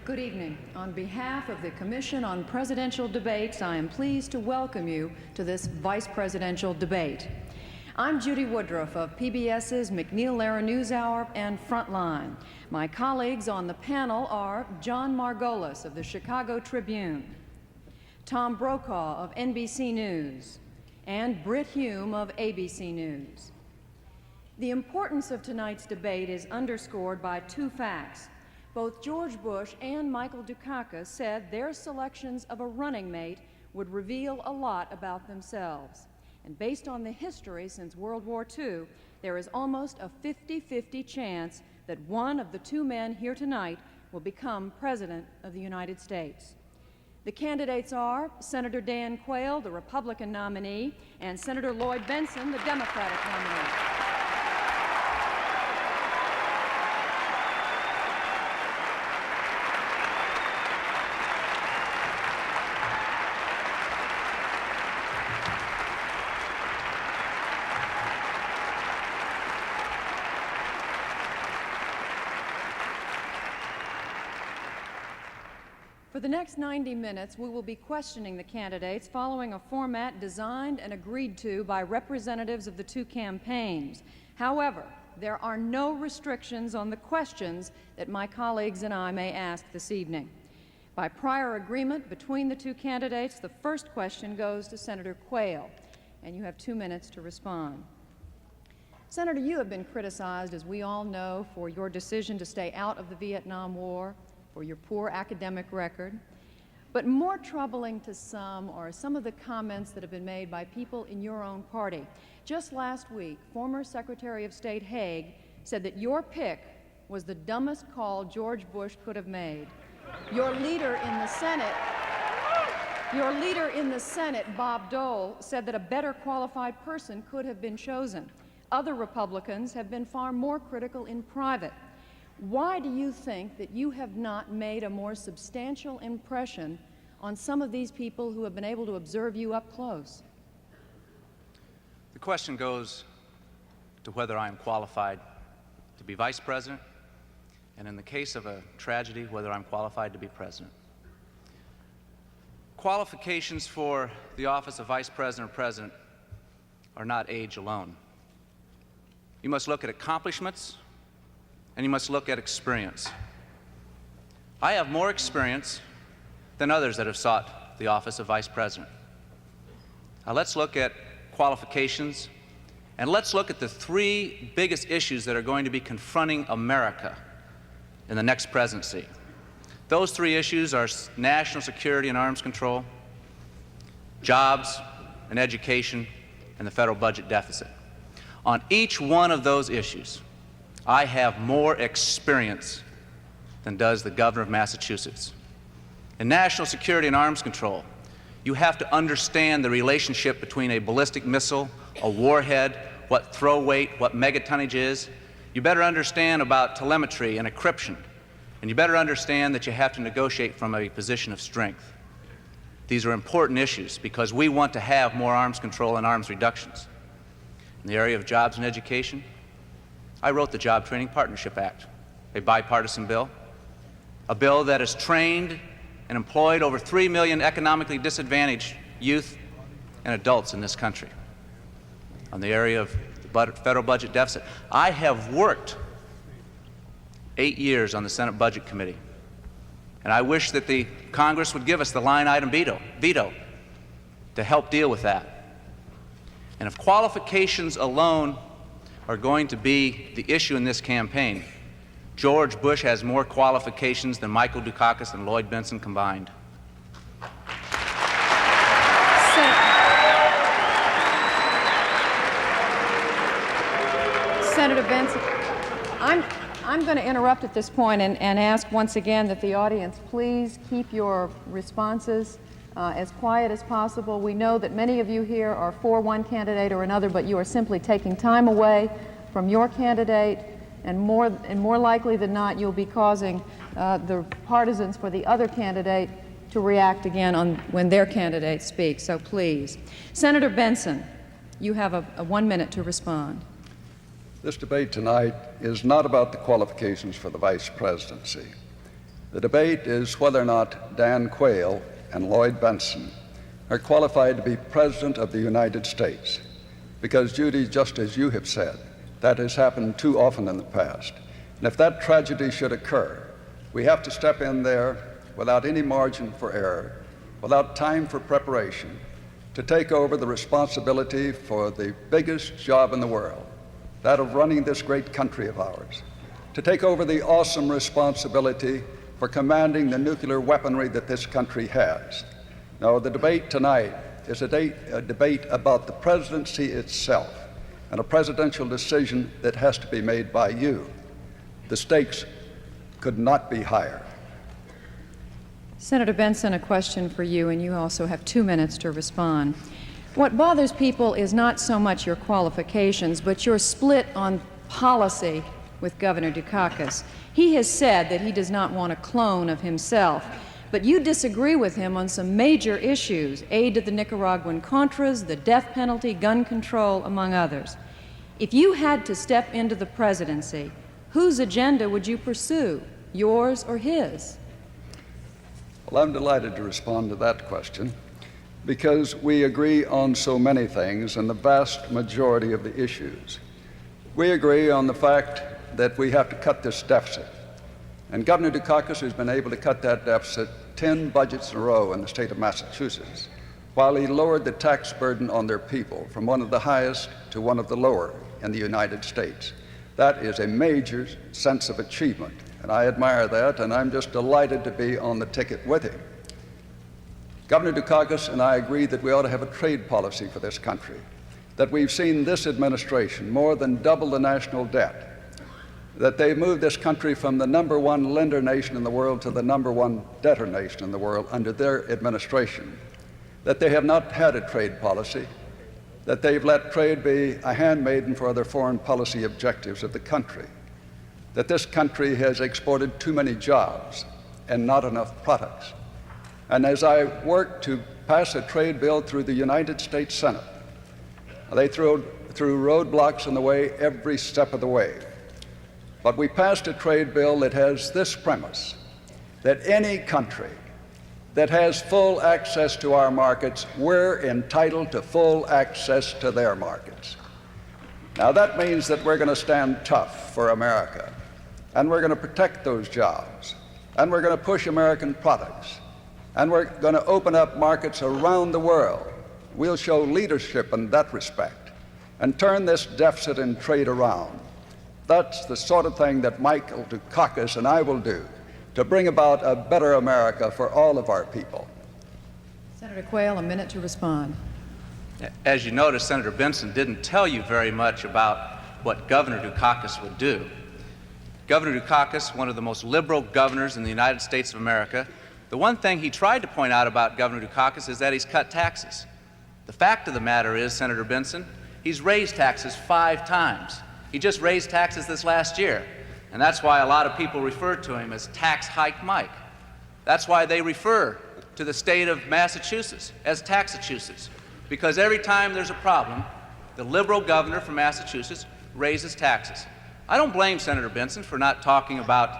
Good evening. On behalf of the Commission on Presidential Debates, I am pleased to welcome you to this vice presidential debate. I'm Judy Woodruff of PBS's McNeil-Lehrer NewsHour and Frontline. My colleagues on the panel are John Margolis of the Chicago Tribune, Tom Brokaw of NBC News, and Britt Hume of ABC News. The importance of tonight's debate is underscored by two facts. Both George Bush and Michael Dukakis said their selections of a running mate would reveal a lot about themselves. And based on the history since World War II, there is almost a 50-50 chance that one of the two men here tonight will become President of the United States. The candidates are Senator Dan Quayle, the Republican nominee, and Senator Lloyd Bentsen, the Democratic nominee. For the next 90 minutes, we will be questioning the candidates following a format designed and agreed to by representatives of the two campaigns. However, there are no restrictions on the questions that my colleagues and I may ask this evening. By prior agreement between the two candidates, the first question goes to Senator Quayle, and you have 2 minutes to respond. Senator, you have been criticized, as we all know, for your decision to stay out of the Vietnam War, for your poor academic record. But more troubling to some are some of the comments that have been made by people in your own party. Just last week, former Secretary of State Haig said that your pick was the dumbest call George Bush could have made. Your leader in the Senate, Bob Dole, said that a better qualified person could have been chosen. Other Republicans have been far more critical in private. Why do you think that you have not made a more substantial impression on some of these people who have been able to observe you up close? The question goes to whether I am qualified to be vice president, and in the case of a tragedy, whether I'm qualified to be president. Qualifications for the office of vice president or president are not age alone. You must look at accomplishments, and you must look at experience. I have more experience than others that have sought the office of vice president. Now let's look at qualifications, and let's look at the three biggest issues that are going to be confronting America in the next presidency. Those three issues are national security and arms control, jobs and education, and the federal budget deficit. On each one of those issues, I have more experience than does the governor of Massachusetts. In national security and arms control, you have to understand the relationship between a ballistic missile, a warhead, what throw weight, what megatonnage is. You better understand about telemetry and encryption, and you better understand that you have to negotiate from a position of strength. These are important issues because we want to have more arms control and arms reductions. In the area of jobs and education, I wrote the Job Training Partnership Act, a bipartisan bill, a bill that has trained and employed over 3 million economically disadvantaged youth and adults in this country. On the area of the federal budget deficit, I have worked 8 years on the Senate Budget Committee, and I wish that the Congress would give us the line item veto to help deal with that. And if qualifications alone are going to be the issue in this campaign, George Bush has more qualifications than Michael Dukakis and Lloyd Bentsen combined. Senator Bentsen, I'm going to interrupt at this point and ask once again that the audience please keep your responses as quiet as possible. We know that many of you here are for one candidate or another, but you are simply taking time away from your candidate, and more likely than not, you'll be causing the partisans for the other candidate to react again when their candidate speaks. So please. Senator Bentsen, you have a 1 minute to respond. This debate tonight is not about the qualifications for the vice presidency. The debate is whether or not Dan Quayle and Lloyd Bentsen are qualified to be President of the United States. Because, Judy, just as you have said, that has happened too often in the past. And if that tragedy should occur, we have to step in there without any margin for error, without time for preparation, to take over the responsibility for the biggest job in the world, that of running this great country of ours, to take over the awesome responsibility for commanding the nuclear weaponry that this country has. Now, the debate tonight is a debate about the presidency itself and a presidential decision that has to be made by you. The stakes could not be higher. Senator Bentsen, a question for you, and you also have 2 minutes to respond. What bothers people is not so much your qualifications, but your split on policy with Governor Dukakis. He has said that he does not want a clone of himself, but you disagree with him on some major issues: aid to the Nicaraguan Contras, the death penalty, gun control, among others. If you had to step into the presidency, whose agenda would you pursue, yours or his? Well, I'm delighted to respond to that question because we agree on so many things and the vast majority of the issues. We agree on the fact that we have to cut this deficit. And Governor Dukakis has been able to cut that deficit 10 budgets in a row in the state of Massachusetts, while he lowered the tax burden on their people from one of the highest to one of the lower in the United States. That is a major sense of achievement, and I admire that, and I'm just delighted to be on the ticket with him. Governor Dukakis and I agree that we ought to have a trade policy for this country, that we've seen this administration more than double the national debt, that they've moved this country from the #1 lender nation in the world to the #1 debtor nation in the world under their administration, that they have not had a trade policy, that they've let trade be a handmaiden for other foreign policy objectives of the country, that this country has exported too many jobs and not enough products. And as I worked to pass a trade bill through the United States Senate, they threw roadblocks in the way every step of the way. But we passed a trade bill that has this premise, that any country that has full access to our markets, we're entitled to full access to their markets. Now that means that we're going to stand tough for America, and we're going to protect those jobs, and we're going to push American products, and we're going to open up markets around the world. We'll show leadership in that respect and turn this deficit in trade around. That's the sort of thing that Michael Dukakis and I will do to bring about a better America for all of our people. Senator Quayle, a minute to respond. As you notice, Senator Bentsen didn't tell you very much about what Governor Dukakis would do. Governor Dukakis, one of the most liberal governors in the United States of America, the one thing he tried to point out about Governor Dukakis is that he's cut taxes. The fact of the matter is, Senator Bentsen, he's raised taxes 5 times. He just raised taxes this last year, and that's why a lot of people refer to him as Tax Hike Mike. That's why they refer to the state of Massachusetts as Taxachusetts, because every time there's a problem, the liberal governor from Massachusetts raises taxes. I don't blame Senator Bentsen for not talking about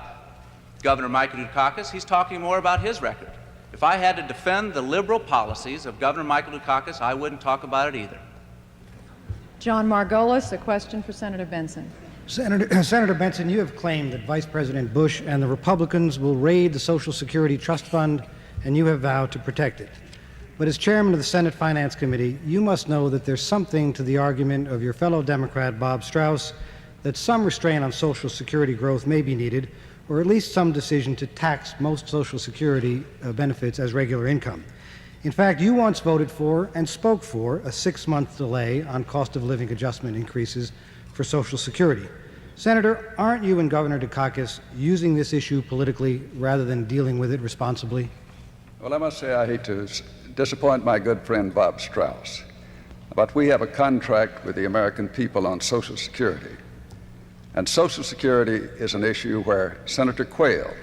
Governor Michael Dukakis. He's talking more about his record. If I had to defend the liberal policies of Governor Michael Dukakis, I wouldn't talk about it either. John Margolis, a question for Senator Bentsen. Senator Bentsen, you have claimed that Vice President Bush and the Republicans will raid the Social Security Trust Fund, and you have vowed to protect it. But as chairman of the Senate Finance Committee, you must know that there's something to the argument of your fellow Democrat, Bob Strauss, that some restraint on Social Security growth may be needed, or at least some decision to tax most Social Security benefits as regular income. In fact, you once voted for and spoke for a 6-month delay on cost of living adjustment increases for Social Security. Senator, aren't you and Governor Dukakis using this issue politically rather than dealing with it responsibly? Well, I must say I hate to disappoint my good friend Bob Strauss, but we have a contract with the American people on Social Security. And Social Security is an issue where Senator Quayle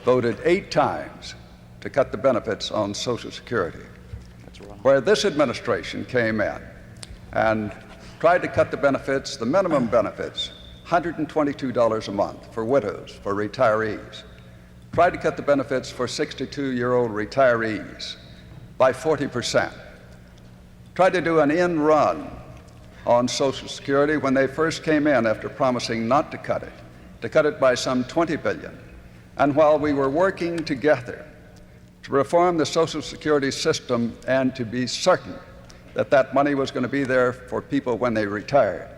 voted 8 times to cut the benefits on Social Security, where this administration came in and tried to cut the benefits, the minimum benefits, $122 a month for widows, for retirees. tried to cut the benefits for 62-year-old retirees by 40%, tried to do an end run on Social Security when they first came in after promising not to cut it by some $20 billion. And while we were working together to reform the Social Security system and to be certain that that money was going to be there for people when they retired,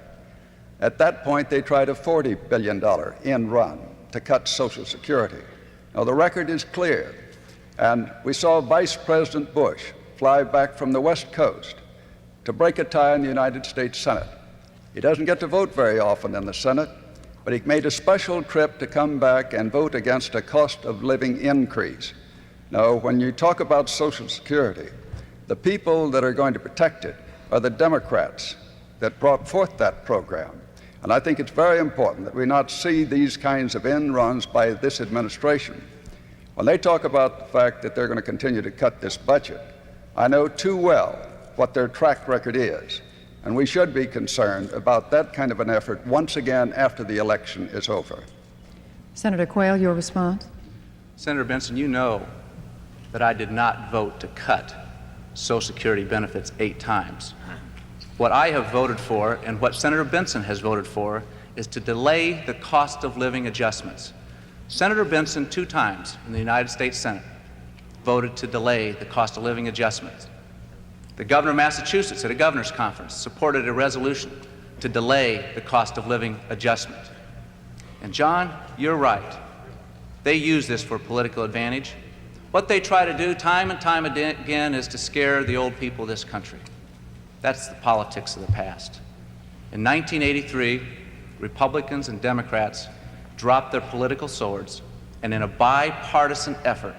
at that point they tried a $40 billion end run to cut Social Security. Now the record is clear, and we saw Vice President Bush fly back from the West Coast to break a tie in the United States Senate. He doesn't get to vote very often in the Senate, but he made a special trip to come back and vote against a cost of living increase. Now, when you talk about Social Security, the people that are going to protect it are the Democrats that brought forth that program. And I think it's very important that we not see these kinds of end runs by this administration. When they talk about the fact that they're going to continue to cut this budget, I know too well what their track record is, and we should be concerned about that kind of an effort once again after the election is over. Senator Quayle, your response. Senator Bentsen, you know that I did not vote to cut Social Security benefits 8 times. What I have voted for, and what Senator Bentsen has voted for, is to delay the cost of living adjustments. Senator Bentsen 2 times in the United States Senate voted to delay the cost of living adjustments. The governor of Massachusetts at a governor's conference supported a resolution to delay the cost of living adjustment. And John, you're right. They use this for political advantage. What they try to do time and time again is to scare the old people of this country. That's the politics of the past. In 1983, Republicans and Democrats dropped their political swords and in a bipartisan effort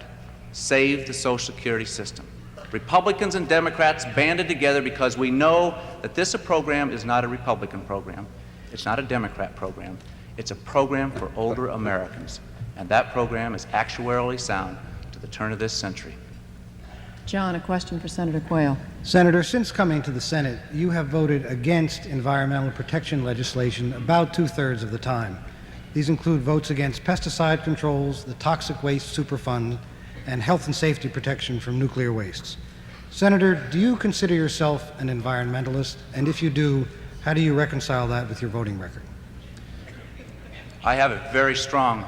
saved the Social Security system. Republicans and Democrats banded together because we know that this program is not a Republican program. It's not a Democrat program. It's a program for older Americans. And that program is actuarially sound to the turn of this century. John, a question for Senator Quayle. Senator, since coming to the Senate, you have voted against environmental protection legislation about 2/3 of the time. These include votes against pesticide controls, the Toxic Waste Superfund, and health and safety protection from nuclear wastes. Senator, do you consider yourself an environmentalist? And if you do, how do you reconcile that with your voting record? I have a very strong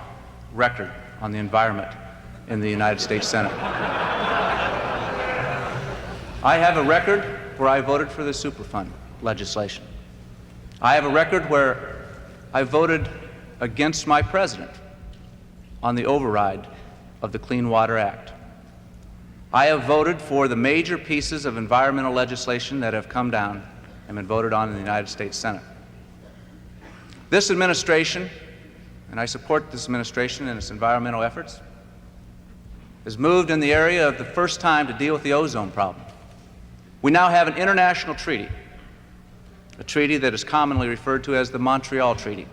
record on the environment in the United States Senate. I have a record where I voted for the Superfund legislation. I have a record where I voted against my president on the override of the Clean Water Act. I have voted for the major pieces of environmental legislation that have come down and been voted on in the United States Senate. This administration, and I support this administration in its environmental efforts, has moved in the area of the first time to deal with the ozone problem. We now have an international treaty, a treaty that is commonly referred to as the Montreal Treaty.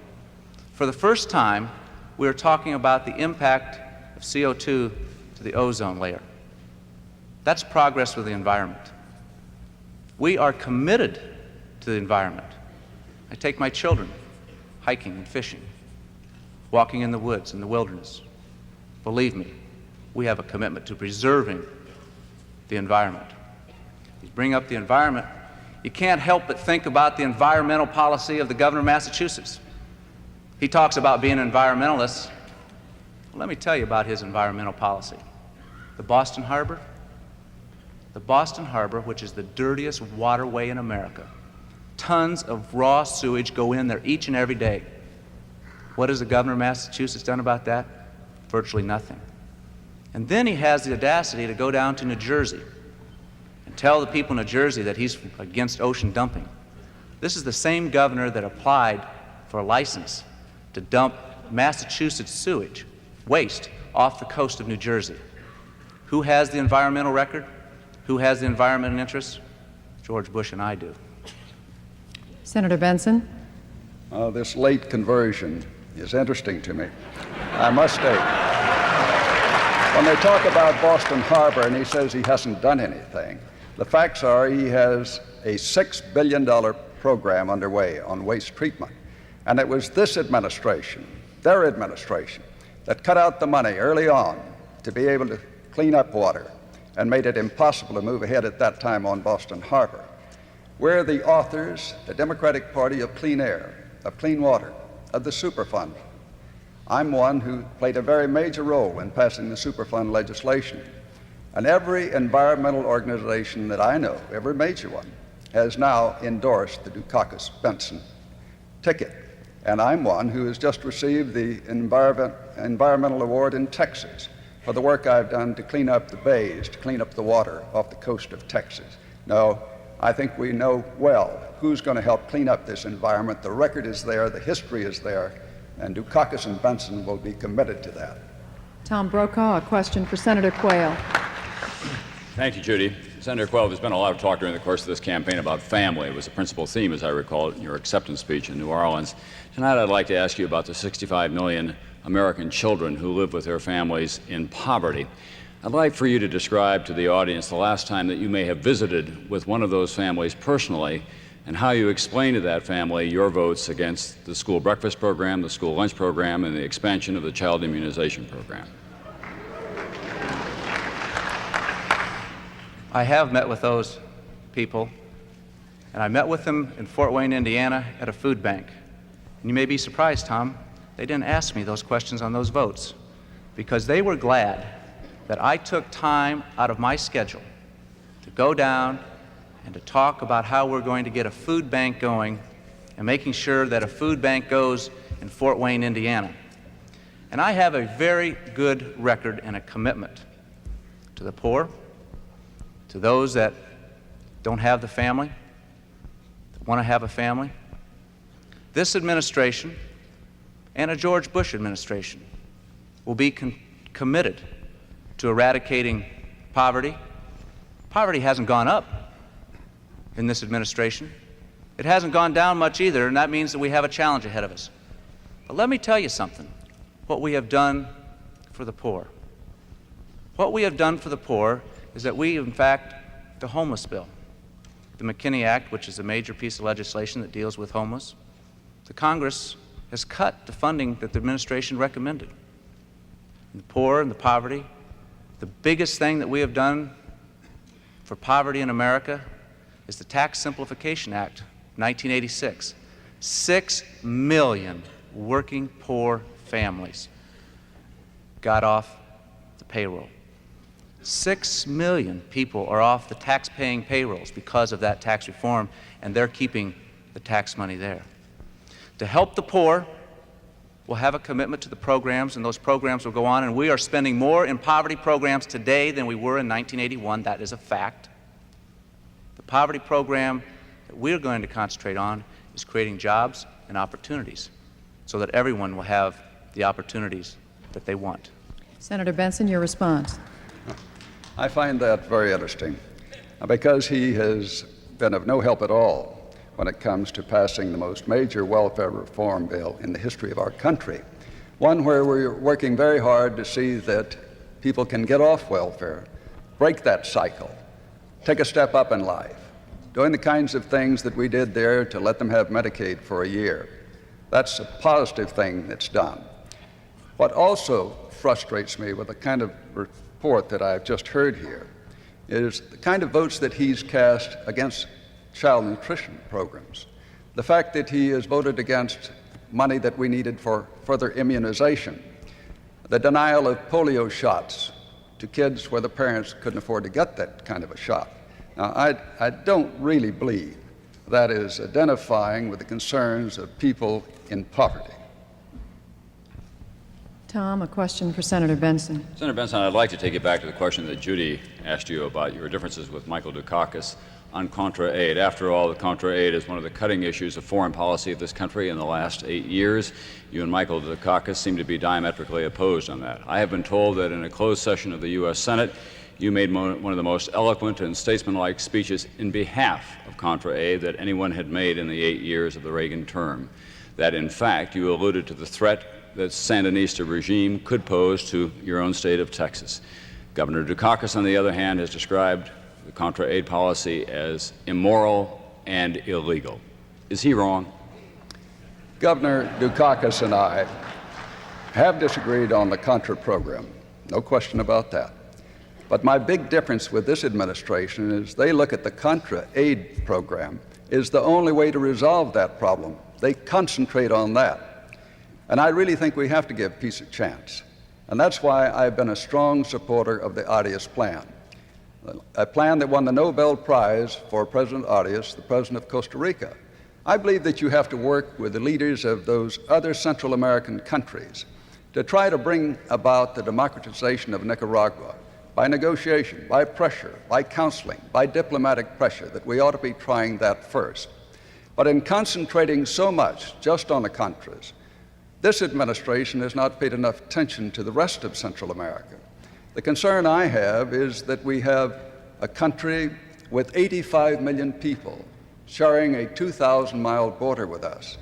For the first time, we are talking about the impact of CO2 to the ozone layer. That's progress with the environment. We are committed to the environment. I take my children hiking and fishing, walking in the woods, in the wilderness. Believe me, we have a commitment to preserving the environment. You bring up the environment, you can't help but think about the environmental policy of the governor of Massachusetts. He talks about being an environmentalist. Well, let me tell you about his environmental policy. The Boston Harbor, which is the dirtiest waterway in America. Tons of raw sewage go in there each and every day. What has the governor of Massachusetts done about that? Virtually nothing. And then he has the audacity to go down to New Jersey and tell the people in New Jersey that he's against ocean dumping. This is the same governor that applied for a license to dump Massachusetts sewage, waste, off the coast of New Jersey. Who has the environmental record? Who has the environmental interests? George Bush and I do. Senator Bentsen. This late conversion is interesting to me, I must state. When they talk about Boston Harbor and he says he hasn't done anything, the facts are he has a $6 billion program underway on waste treatment. And it was this administration, their administration, that cut out the money early on to be able to clean up water and made it impossible to move ahead at that time on Boston Harbor. We're the authors, the Democratic Party, of clean air, of clean water, of the Superfund. I'm one who played a very major role in passing the Superfund legislation. And every environmental organization that I know, every major one, has now endorsed the Dukakis-Bentsen ticket. And I'm one who has just received the Environmental Award in Texas for the work I've done to clean up the bays, to clean up the water off the coast of Texas. No, I think we know well who's going to help clean up this environment. The record is there, the history is there, and Dukakis and Bentsen will be committed to that. Tom Brokaw, a question for Senator Quayle. Thank you, Judy. Senator Quayle, there's been a lot of talk during the course of this campaign about family. It was the principal theme, as I recall, in your acceptance speech in New Orleans. Tonight, I'd like to ask you about the 65 million American children who live with their families in poverty. I'd like for you to describe to the audience the last time that you may have visited with one of those families personally, and how you explain to that family your votes against the school breakfast program, the school lunch program, and the expansion of the child immunization program. I have met with those people, and I met with them in Fort Wayne, Indiana, at a food bank. And you may be surprised, Tom, they didn't ask me those questions on those votes, because they were glad that I took time out of my schedule to go down and to talk about how we're going to get a food bank going and making sure that a food bank goes in Fort Wayne, Indiana. And I have a very good record and a commitment to the poor, to those that don't have the family, that want to have a family. This administration and a George Bush administration will be committed to eradicating poverty. Poverty hasn't gone up in this administration. It hasn't gone down much either, and that means that we have a challenge ahead of us. But let me tell you something, what we have done for the poor. What we have done for the poor is that we, in fact, the homeless bill, the McKinney Act, which is a major piece of legislation that deals with homeless, the Congress has cut the funding that the administration recommended. And the poor and the poverty, the biggest thing that we have done for poverty in America is the Tax Simplification Act, 1986. 6 million working poor families got off the payroll. 6 million people are off the tax-paying payrolls because of that tax reform, and they're keeping the tax money there. To help the poor, we'll have a commitment to the programs, and those programs will go on, and we are spending more in poverty programs today than we were in 1981. That is a fact. The poverty program that we're going to concentrate on is creating jobs and opportunities so that everyone will have the opportunities that they want. Senator Bentsen, your response. I find that very interesting because he has been of no help at all when it comes to passing the most major welfare reform bill in the history of our country, one where we're working very hard to see that people can get off welfare, break that cycle, take a step up in life, doing the kinds of things that we did there to let them have Medicaid for a year. That's a positive thing that's done. What also frustrates me with the kind of report that I've just heard here is the kind of votes that he's cast against child nutrition programs. The fact that he has voted against money that we needed for further immunization, the denial of polio shots to kids where the parents couldn't afford to get that kind of a shot. Now, I don't really believe that is identifying with the concerns of people in poverty. Tom, a question for Senator Bentsen. Senator Bentsen, I'd like to take it back to the question that Judy asked you about your differences with Michael Dukakis on contra aid. After all, the contra aid is one of the cutting issues of foreign policy of this country in the last 8 years. You and Michael Dukakis seem to be diametrically opposed on that. I have been told that in a closed session of the U.S. Senate, you made one of the most eloquent and statesmanlike speeches in behalf of contra aid that anyone had made in the 8 years of the Reagan term. That, in fact, you alluded to the threat that Sandinista regime could pose to your own state of Texas. Governor Dukakis, on the other hand, has described the contra aid policy as immoral and illegal. Is he wrong? Governor Dukakis and I have disagreed on the Contra program, no question about that. But my big difference with this administration is they look at the Contra aid program as the only way to resolve that problem. They concentrate on that. And I really think we have to give peace a chance. And that's why I've been a strong supporter of the Arias plan, a plan that won the Nobel Prize for President Arias, the president of Costa Rica. I believe that you have to work with the leaders of those other Central American countries to try to bring about the democratization of Nicaragua by negotiation, by pressure, by counseling, by diplomatic pressure, that we ought to be trying that first. But in concentrating so much just on the Contras, this administration has not paid enough attention to the rest of Central America. The concern I have is that we have a country with 85 million people sharing a 2,000-mile border with us,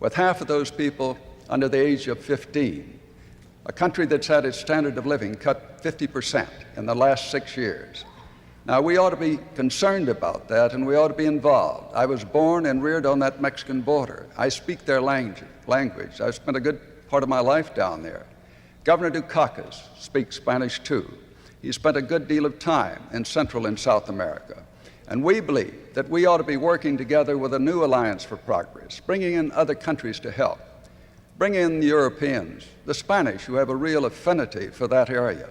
with half of those people under the age of 15, a country that's had its standard of living cut 50% in the last 6 years. Now, we ought to be concerned about that, and we ought to be involved. I was born and reared on that Mexican border. I speak their language. I've spent a good part of my life down there. Governor Dukakis speaks Spanish too. He spent a good deal of time in Central and South America. And we believe that we ought to be working together with a new alliance for progress, bringing in other countries to help. Bring in the Europeans, the Spanish, who have a real affinity for that area.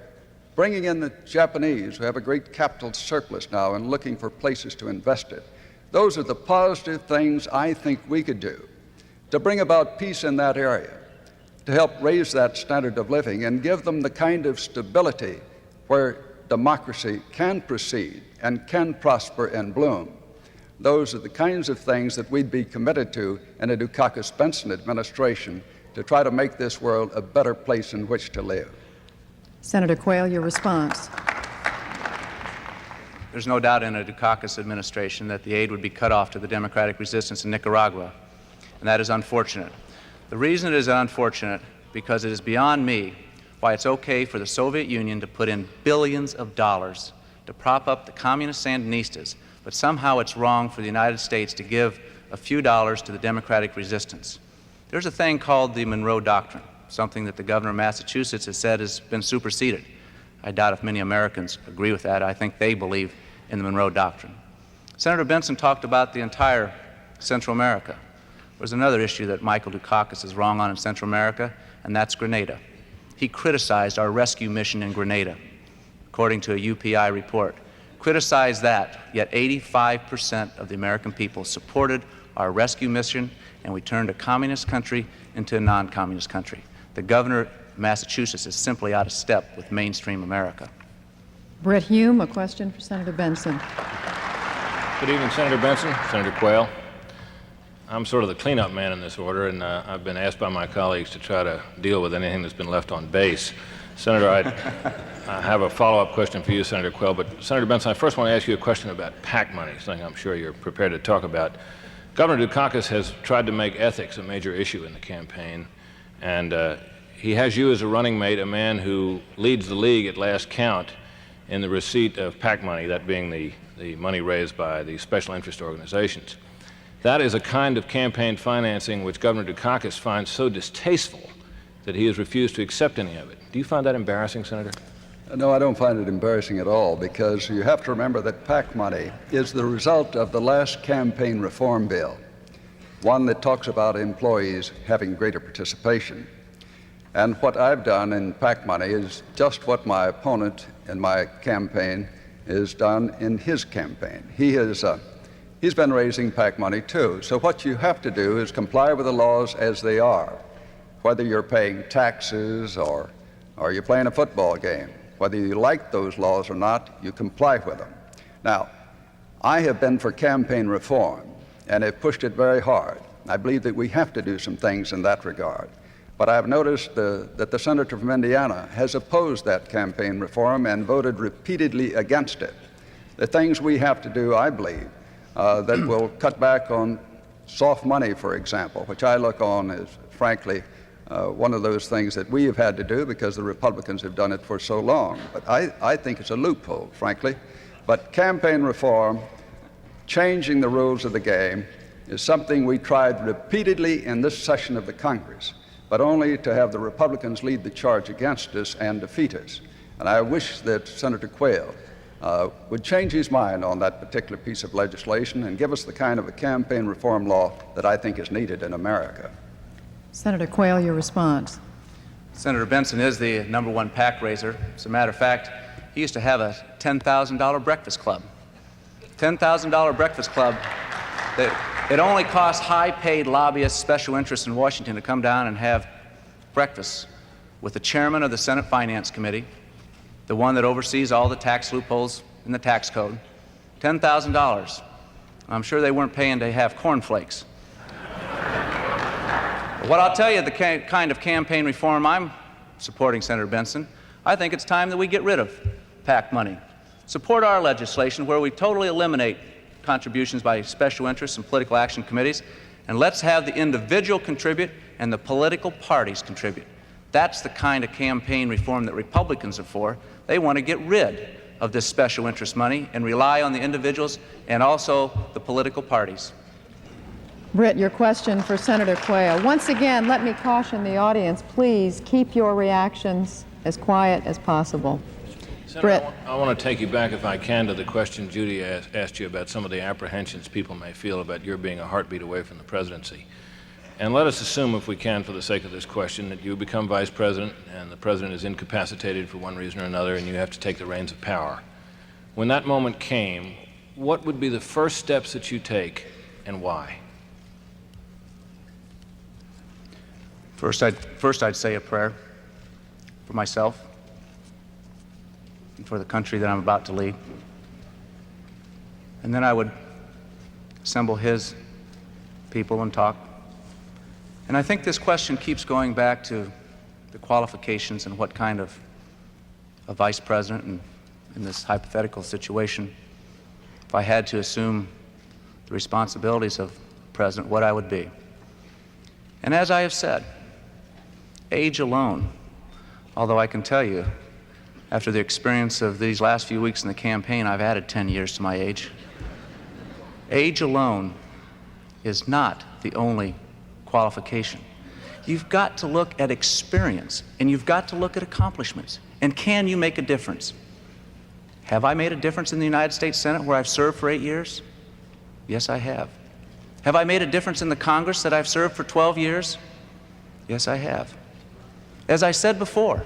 Bringing in the Japanese, who have a great capital surplus now and looking for places to invest it. Those are the positive things I think we could do to bring about peace in that area, to help raise that standard of living and give them the kind of stability where democracy can proceed and can prosper and bloom. Those are the kinds of things that we'd be committed to in a Dukakis-Bentsen administration to try to make this world a better place in which to live. Senator Quayle, your response. There's no doubt in a Dukakis administration that the aid would be cut off to the democratic resistance in Nicaragua, and that is unfortunate. The reason it is unfortunate because it is beyond me why it's okay for the Soviet Union to put in billions of dollars to prop up the communist Sandinistas, but somehow it's wrong for the United States to give a few dollars to the democratic resistance. There's a thing called the Monroe Doctrine, something that the governor of Massachusetts has said has been superseded. I doubt if many Americans agree with that. I think they believe in the Monroe Doctrine. Senator Bentsen talked about the entire Central America. There's another issue that Michael Dukakis is wrong on in Central America, and that's Grenada. He criticized our rescue mission in Grenada, according to a UPI report. Criticized that, yet 85% of the American people supported our rescue mission, and we turned a communist country into a non-communist country. The governor of Massachusetts is simply out of step with mainstream America. Brett Hume, a question for Senator Bentsen. Good evening, Senator Bentsen, Senator Quayle. I'm sort of the cleanup man in this order, and I've been asked by my colleagues to try to deal with anything that's been left on base. Senator, I have a follow-up question for you, Senator Quayle, but Senator Bentsen, I first want to ask you a question about PAC money, something I'm sure you're prepared to talk about. Governor Dukakis has tried to make ethics a major issue in the campaign, and he has you as a running mate, a man who leads the league at last count in the receipt of PAC money, that being the money raised by the special interest organizations. That is a kind of campaign financing which Governor Dukakis finds so distasteful that he has refused to accept any of it. Do you find that embarrassing, Senator? No, I don't find it embarrassing at all, because you have to remember that PAC money is the result of the last campaign reform bill, one that talks about employees having greater participation. And what I've done in PAC money is just what my opponent in my campaign has done in his campaign. He's been raising PAC money too. So what you have to do is comply with the laws as they are, whether you're paying taxes or you're playing a football game. Whether you like those laws or not, you comply with them. Now, I have been for campaign reform and have pushed it very hard. I believe that we have to do some things in that regard. But I've noticed that the senator from Indiana has opposed that campaign reform and voted repeatedly against it. The things we have to do, I believe, that will cut back on soft money, for example, which I look on as, frankly, one of those things that we have had to do because the Republicans have done it for so long. But I think it's a loophole, frankly. But campaign reform, changing the rules of the game, is something we tried repeatedly in this session of the Congress. but only to have the Republicans lead the charge against us and defeat us. And I wish that Senator Quayle would change his mind on that particular piece of legislation and give us the kind of a campaign reform law that I think is needed in America. Senator Quayle, your response. Senator Bentsen is the #1 PAC raiser. As a matter of fact, he used to have a $10,000 breakfast club. $10,000 breakfast club that it only costs high-paid lobbyists, special interests in Washington to come down and have breakfast with the chairman of the Senate Finance Committee, the one that oversees all the tax loopholes in the tax code. $10,000. I'm sure they weren't paying to have cornflakes. But what I'll tell you, the kind of campaign reform I'm supporting, Senator Bentsen, I think it's time that we get rid of PAC money. Support our legislation where we totally eliminate contributions by special interests and political action committees, and let's have the individual contribute and the political parties contribute. That's the kind of campaign reform that Republicans are for. They want to get rid of this special interest money and rely on the individuals and also the political parties. Britt, your question for Senator Quayle. Once again, let me caution the audience, please keep your reactions as quiet as possible. Senator, I want to take you back, if I can, to the question Judy asked you about some of the apprehensions people may feel about your being a heartbeat away from the presidency. And let us assume, if we can, for the sake of this question, that you become vice president and the president is incapacitated for one reason or another and you have to take the reins of power. When that moment came, what would be the first steps that you take and why? First, I'd say a prayer for myself and for the country that I'm about to lead. And then I would assemble his people and talk. And I think this question keeps going back to the qualifications and what kind of a vice president and in this hypothetical situation, if I had to assume the responsibilities of president, what I would be. And as I have said, age alone, although I can tell you, after the experience of these last few weeks in the campaign, I've added 10 years to my age. Age alone is not the only qualification. You've got to look at experience, and you've got to look at accomplishments. And can you make a difference? Have I made a difference in the United States Senate where I've served for 8 years? Yes, I have. Have I made a difference in the Congress that I've served for 12 years? Yes, I have. As I said before,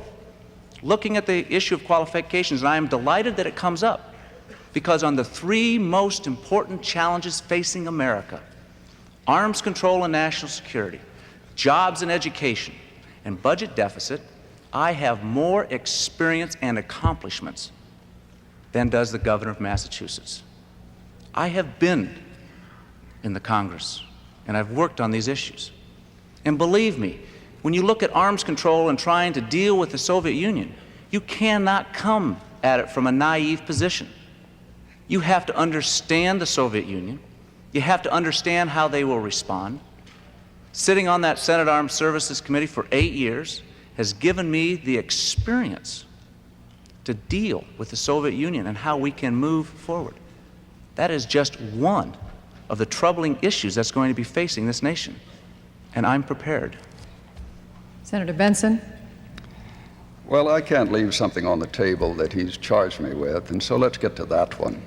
looking at the issue of qualifications, and I am delighted that it comes up, because on the three most important challenges facing America, arms control and national security, jobs and education, and budget deficit, I have more experience and accomplishments than does the governor of Massachusetts. I have been in the Congress, and I've worked on these issues. And believe me, when you look at arms control and trying to deal with the Soviet Union, you cannot come at it from a naive position. You have to understand the Soviet Union. You have to understand how they will respond. Sitting on that Senate Armed Services Committee for 8 years has given me the experience to deal with the Soviet Union and how we can move forward. That is just one of the troubling issues that's going to be facing this nation, and I'm prepared. Senator Bentsen. Well, I can't leave something on the table that he's charged me with, and so let's get to that one.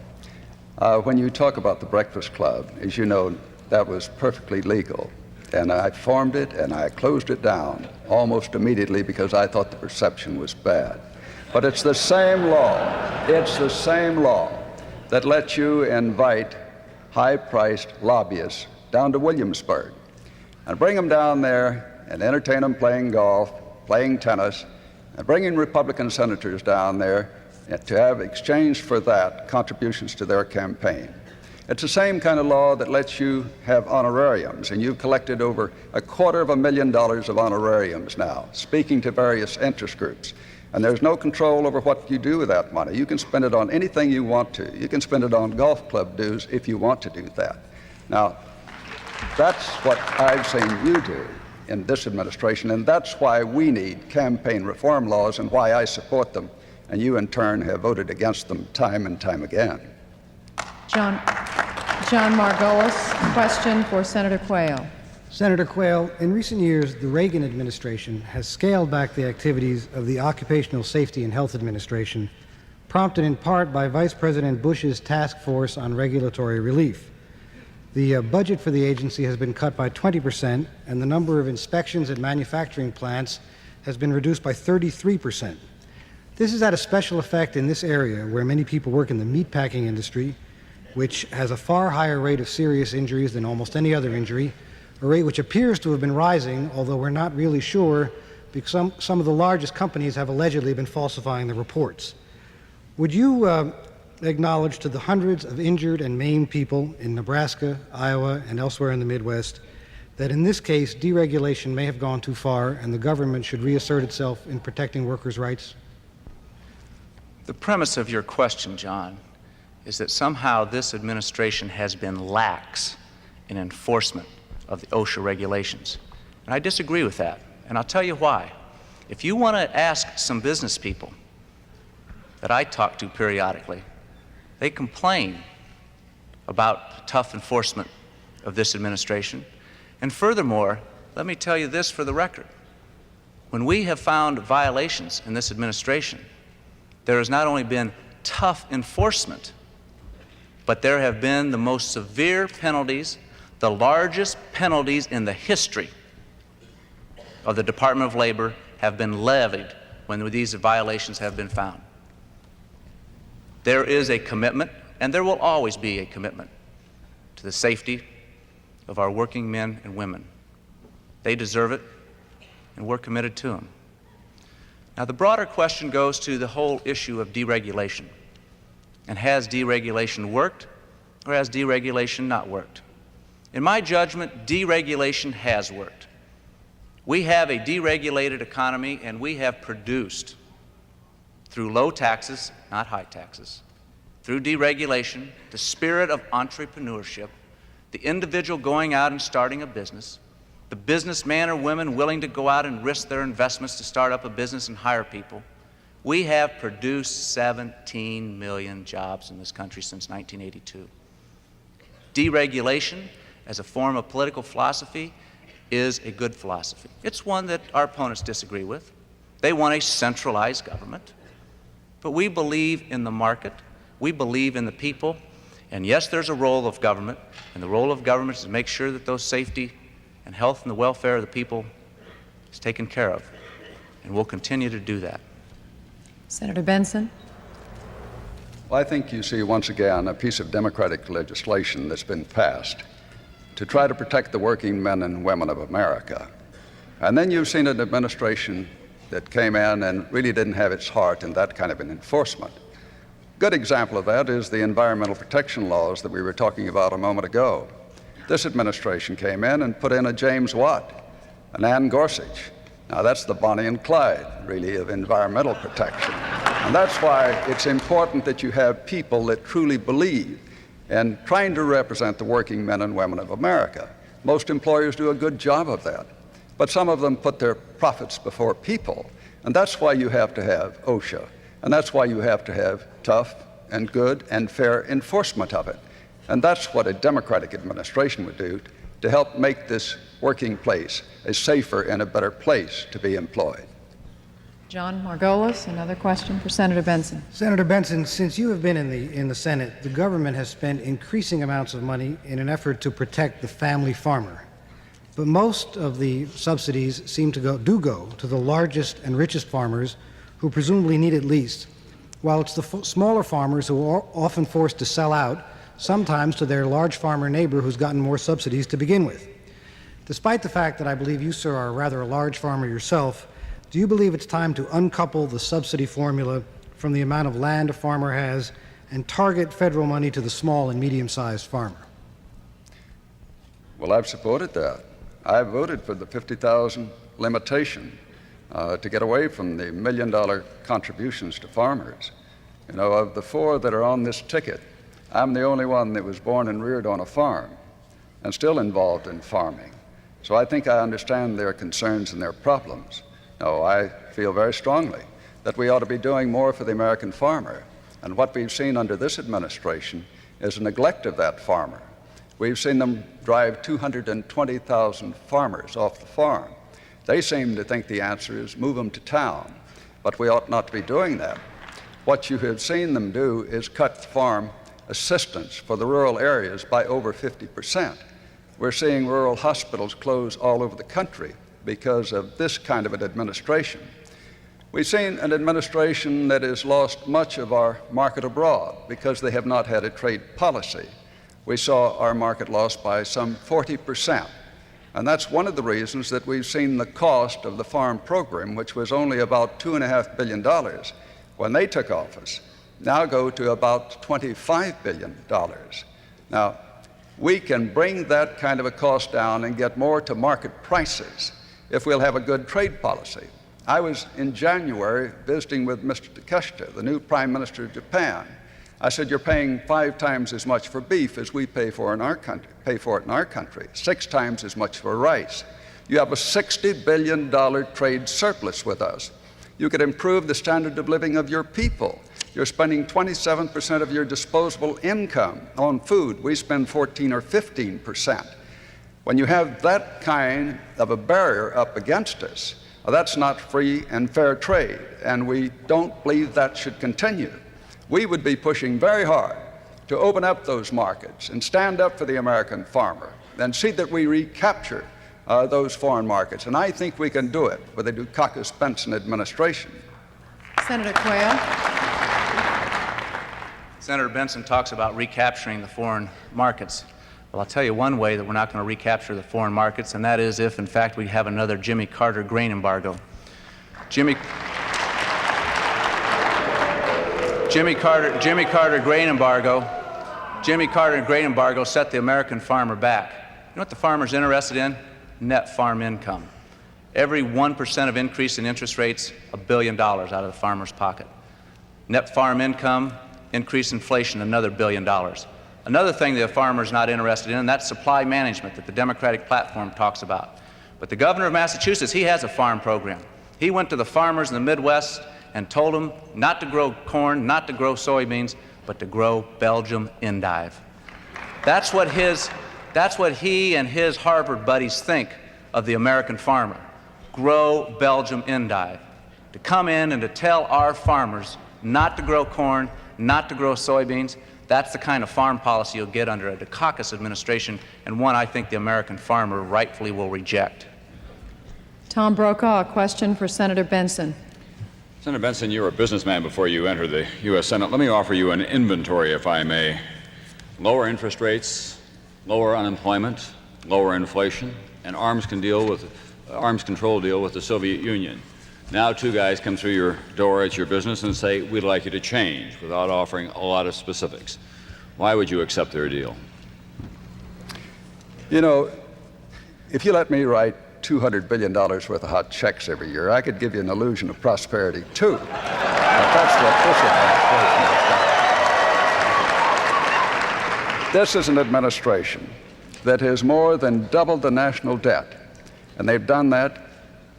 When you talk about the Breakfast Club, as you know, that was perfectly legal. And I formed it and I closed it down almost immediately because I thought the perception was bad. But it's the same law that lets you invite high-priced lobbyists down to Williamsburg and bring them down there and entertain them playing golf, playing tennis, and bringing Republican senators down there to have exchanged for that contributions to their campaign. It's the same kind of law that lets you have honorariums, and you've collected over $250,000 of honorariums now, speaking to various interest groups. And there's no control over what you do with that money. You can spend it on anything you want to. You can spend it on golf club dues if you want to do that. Now, that's what I've seen you do in this administration, and that's why we need campaign reform laws and why I support them, and you in turn have voted against them time and time again. John Margolis, question for Senator Quayle. Senator Quayle, in recent years, the Reagan administration has scaled back the activities of the Occupational Safety and Health Administration, prompted in part by Vice President Bush's task force on regulatory relief. The budget for the agency has been cut by 20%, and the number of inspections at manufacturing plants has been reduced by 33%. This has had a special effect in this area where many people work in the meatpacking industry, which has a far higher rate of serious injuries than almost any other injury, a rate which appears to have been rising, although we're not really sure because some of the largest companies have allegedly been falsifying the reports. Would you acknowledge to the hundreds of injured and maimed people in Nebraska, Iowa, and elsewhere in the Midwest that in this case deregulation may have gone too far and the government should reassert itself in protecting workers' rights? The premise of your question, John, is that somehow this administration has been lax in enforcement of the OSHA regulations. And I disagree with that, and I'll tell you why. If you want to ask some business people that I talk to periodically, they complain about tough enforcement of this administration. And furthermore, let me tell you this for the record. When we have found violations in this administration, there has not only been tough enforcement, but there have been the most severe penalties, the largest penalties in the history of the Department of Labor have been levied when these violations have been found. There is a commitment, and there will always be a commitment, to the safety of our working men and women. They deserve it, and we're committed to them. Now, the broader question goes to the whole issue of deregulation. And has deregulation worked, or has deregulation not worked? In my judgment, deregulation has worked. We have a deregulated economy, and we have produced, through low taxes, not high taxes, through deregulation, the spirit of entrepreneurship, the individual going out and starting a business, the businessman or women willing to go out and risk their investments to start up a business and hire people. We have produced 17 million jobs in this country since 1982. Deregulation as a form of political philosophy is a good philosophy. It's one that our opponents disagree with. They want a centralized government. But we believe in the market, we believe in the people, and yes, there's a role of government, and the role of government is to make sure that those safety and health and the welfare of the people is taken care of, and we'll continue to do that. Senator Bentsen. Well, I think you see once again a piece of democratic legislation that's been passed to try to protect the working men and women of America. And then you've seen an administration that came in and really didn't have its heart in that kind of an enforcement. Good example of that is the environmental protection laws that we were talking about a moment ago. This administration came in and put in a James Watt, an Ann Gorsuch. Now that's the Bonnie and Clyde, really, of environmental protection. And that's why it's important that you have people that truly believe in trying to represent the working men and women of America. Most employers do a good job of that. But some of them put their profits before people. And that's why you have to have OSHA. And that's why you have to have tough and good and fair enforcement of it. And that's what a Democratic administration would do to help make this working place a safer and a better place to be employed. John Margolis, another question for Senator Bentsen. Senator Bentsen, since you have been in the Senate, the government has spent increasing amounts of money in an effort to protect the family farmer. But most of the subsidies seem to go to the largest and richest farmers who presumably need it least, while it's the smaller farmers who are often forced to sell out, sometimes to their large farmer neighbor who's gotten more subsidies to begin with. Despite the fact that I believe you, sir, are rather a large farmer yourself, do you believe it's time to uncouple the subsidy formula from the amount of land a farmer has and target federal money to the small and medium-sized farmer? Well, I've supported that. I voted for the 50,000 limitation to get away from the $1 million contributions to farmers. You know, of the four that are on this ticket, I'm the only one that was born and reared on a farm and still involved in farming. So I think I understand their concerns and their problems. No, I feel very strongly that we ought to be doing more for the American farmer. And what we've seen under this administration is a neglect of that farmer. We've seen them drive 220,000 farmers off the farm. They seem to think the answer is move them to town, but we ought not to be doing that. What you have seen them do is cut farm assistance for the rural areas by over 50%. We're seeing rural hospitals close all over the country because of this kind of an administration. We've seen an administration that has lost much of our market abroad because they have not had a trade policy. We saw our market lost by some 40%. And that's one of the reasons that we've seen the cost of the farm program, which was only about $2.5 billion when they took office, now go to about $25 billion. Now, we can bring that kind of a cost down and get more to market prices if we'll have a good trade policy. I was in January visiting with Mr. Takeshita, the new Prime Minister of Japan. I said, you're paying 5 times as much for beef as we pay for it in our country, 6 times as much for rice. You have a $60 billion trade surplus with us. You could improve the standard of living of your people. You're spending 27% of your disposable income on food. We spend 14 or 15%. When you have that kind of a barrier up against us, that's not free and fair trade, and we don't believe that should continue. We would be pushing very hard to open up those markets and stand up for the American farmer and see that we recapture those foreign markets. And I think we can do it with the Dukakis-Bentsen administration. Senator Quayle. Senator Bentsen talks about recapturing the foreign markets. Well, I'll tell you one way that we're not going to recapture the foreign markets, and that is if, in fact, we have another Jimmy Carter grain embargo. Jimmy Carter grain embargo set the American farmer back. You know what the farmer's interested in? Net farm income. Every 1% of increase in interest rates, $1 billion out of the farmer's pocket. Net farm income, increase inflation, another $1 billion. Another thing that the farmer's not interested in, and that's supply management that the Democratic platform talks about. But the governor of Massachusetts, he has a farm program. He went to the farmers in the Midwest and told them not to grow corn, not to grow soybeans, but to grow Belgium endive. That's what he and his Harvard buddies think of the American farmer. Grow Belgium endive. To come in and to tell our farmers not to grow corn, not to grow soybeans, that's the kind of farm policy you'll get under a Dukakis administration, and one I think the American farmer rightfully will reject. Tom Brokaw, a question for Senator Bentsen. Senator Bentsen, you're a businessman before you enter the U.S. Senate. Let me offer you an inventory, if I may. Lower interest rates, lower unemployment, lower inflation, and arms control deal with the Soviet Union. Now 2 guys come through your door at your business and say, we'd like you to change, without offering a lot of specifics. Why would you accept their deal? You know, if you let me write $200 billion worth of hot checks every year, I could give you an illusion of prosperity, too. But that's what this administration has done. This is an administration that has more than doubled the national debt, and they've done that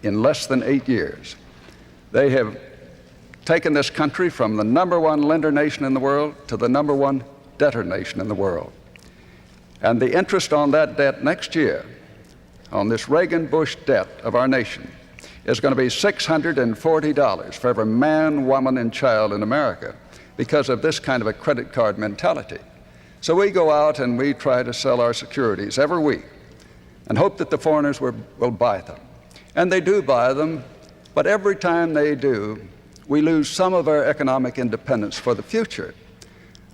in less than 8 years. They have taken this country from the #1 lender nation in the world to the #1 debtor nation in the world. And the interest on that debt next year, on this Reagan-Bush debt of our nation, is going to be $640 for every man, woman, and child in America because of this kind of a credit card mentality. So we go out and we try to sell our securities every week and hope that the foreigners will buy them. And they do buy them, but every time they do, we lose some of our economic independence for the future.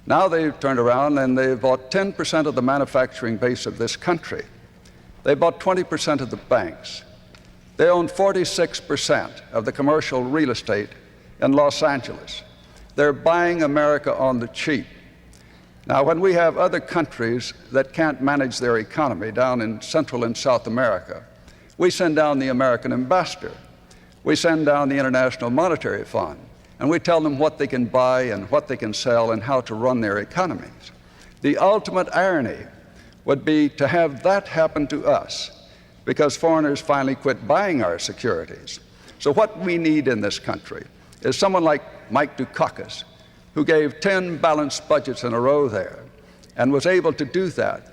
Now they've turned around and they've bought 10% of the manufacturing base of this country. They bought 20% of the banks. They own 46% of the commercial real estate in Los Angeles. They're buying America on the cheap. Now, when we have other countries that can't manage their economy down in Central and South America, we send down the American ambassador. We send down the International Monetary Fund, and we tell them what they can buy and what they can sell and how to run their economies. The ultimate irony would be to have that happen to us because foreigners finally quit buying our securities. So what we need in this country is someone like Mike Dukakis, who gave 10 balanced budgets in a row there and was able to do that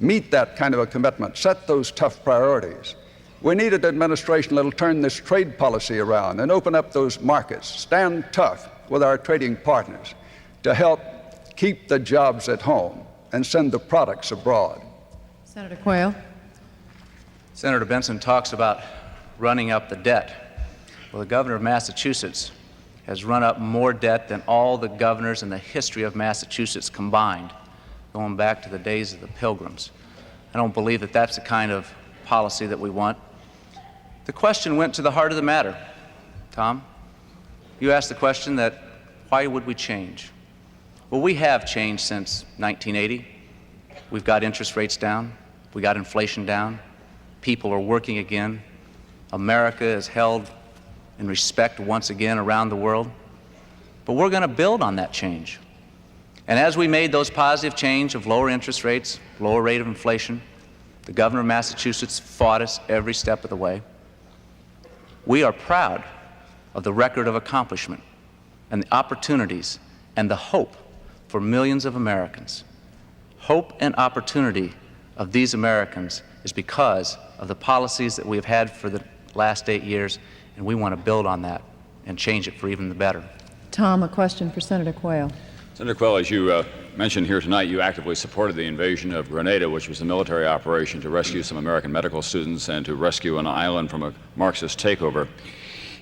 meet that kind of a commitment, set those tough priorities. We need an administration that will turn this trade policy around and open up those markets, stand tough with our trading partners to help keep the jobs at home and send the products abroad. Senator Quayle. Senator Bentsen talks about running up the debt. Well, the governor of Massachusetts has run up more debt than all the governors in the history of Massachusetts combined, going back to the days of the Pilgrims. I don't believe that that's the kind of policy that we want. The question went to the heart of the matter. Tom, you asked the question that why would we change? Well, we have changed since 1980. We've got interest rates down. We got inflation down. People are working again. America is held in respect once again around the world. But we're going to build on that change. And as we made those positive change of lower interest rates, lower rate of inflation, the governor of Massachusetts fought us every step of the way. We are proud of the record of accomplishment and the opportunities and the hope for millions of Americans. Hope and opportunity of these Americans is because of the policies that we have had for the last 8 years, and we want to build on that and change it for even the better. Tom, a question for Senator Quayle. Senator Quayle, as you mentioned here tonight, you actively supported the invasion of Grenada, which was a military operation to rescue some American medical students and to rescue an island from a Marxist takeover.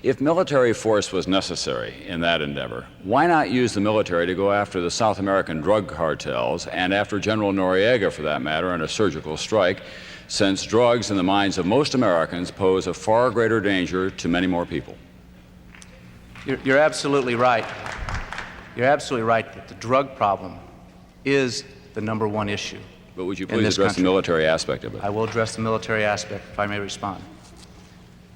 If military force was necessary in that endeavor, why not use the military to go after the South American drug cartels and after General Noriega, for that matter, in a surgical strike, since drugs in the minds of most Americans pose a far greater danger to many more people? You're absolutely right. You're absolutely right that the drug problem is the #1 issue. But would you please address the military aspect of it? I will address the military aspect, if I may respond.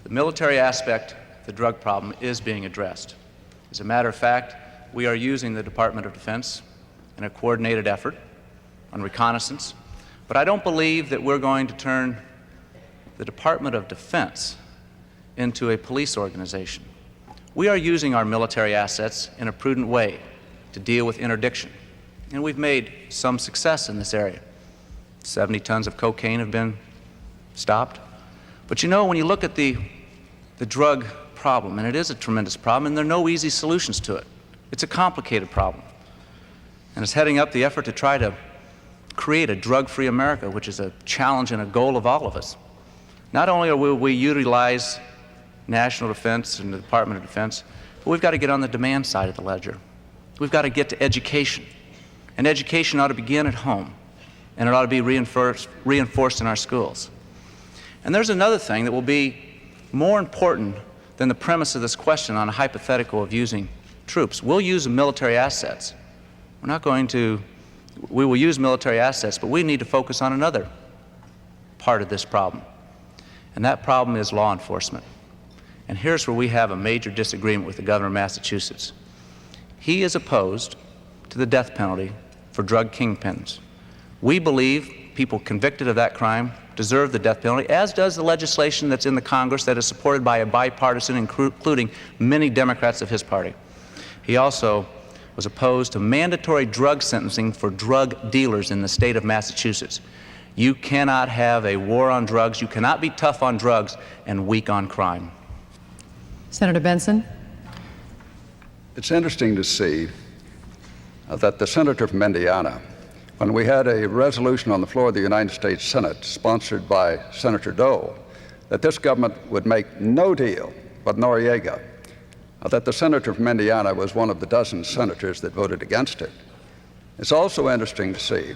The military aspect of the drug problem is being addressed. As a matter of fact, we are using the Department of Defense in a coordinated effort on reconnaissance. But I don't believe that we're going to turn the Department of Defense into a police organization. We are using our military assets in a prudent way to deal with interdiction, and we've made some success in this area. 70 tons of cocaine have been stopped. But you know, when you look at the drug problem, and it is a tremendous problem, and there are no easy solutions to it. It's a complicated problem. And it's heading up the effort to try to create a drug-free America, which is a challenge and a goal of all of us. Not only will we utilize national defense and the Department of Defense, but we've got to get on the demand side of the ledger. We've got to get to education. And education ought to begin at home, and it ought to be reinforced in our schools. And there's another thing that will be more important than the premise of this question on a hypothetical of using troops. We'll use the military assets. We will use military assets, but we need to focus on another part of this problem. And that problem is law enforcement. And here's where we have a major disagreement with the governor of Massachusetts. He is opposed to the death penalty for drug kingpins. We believe people convicted of that crime deserve the death penalty, as does the legislation that's in the Congress that is supported by a bipartisan, including many Democrats of his party. He also was opposed to mandatory drug sentencing for drug dealers in the state of Massachusetts. You cannot have a war on drugs, you cannot be tough on drugs and weak on crime. Senator Bentsen. It's interesting to see that the senator from Indiana, when we had a resolution on the floor of the United States Senate sponsored by Senator Dole, that this government would make no deal with Noriega, that the senator from Indiana was one of the dozen senators that voted against it. It's also interesting to see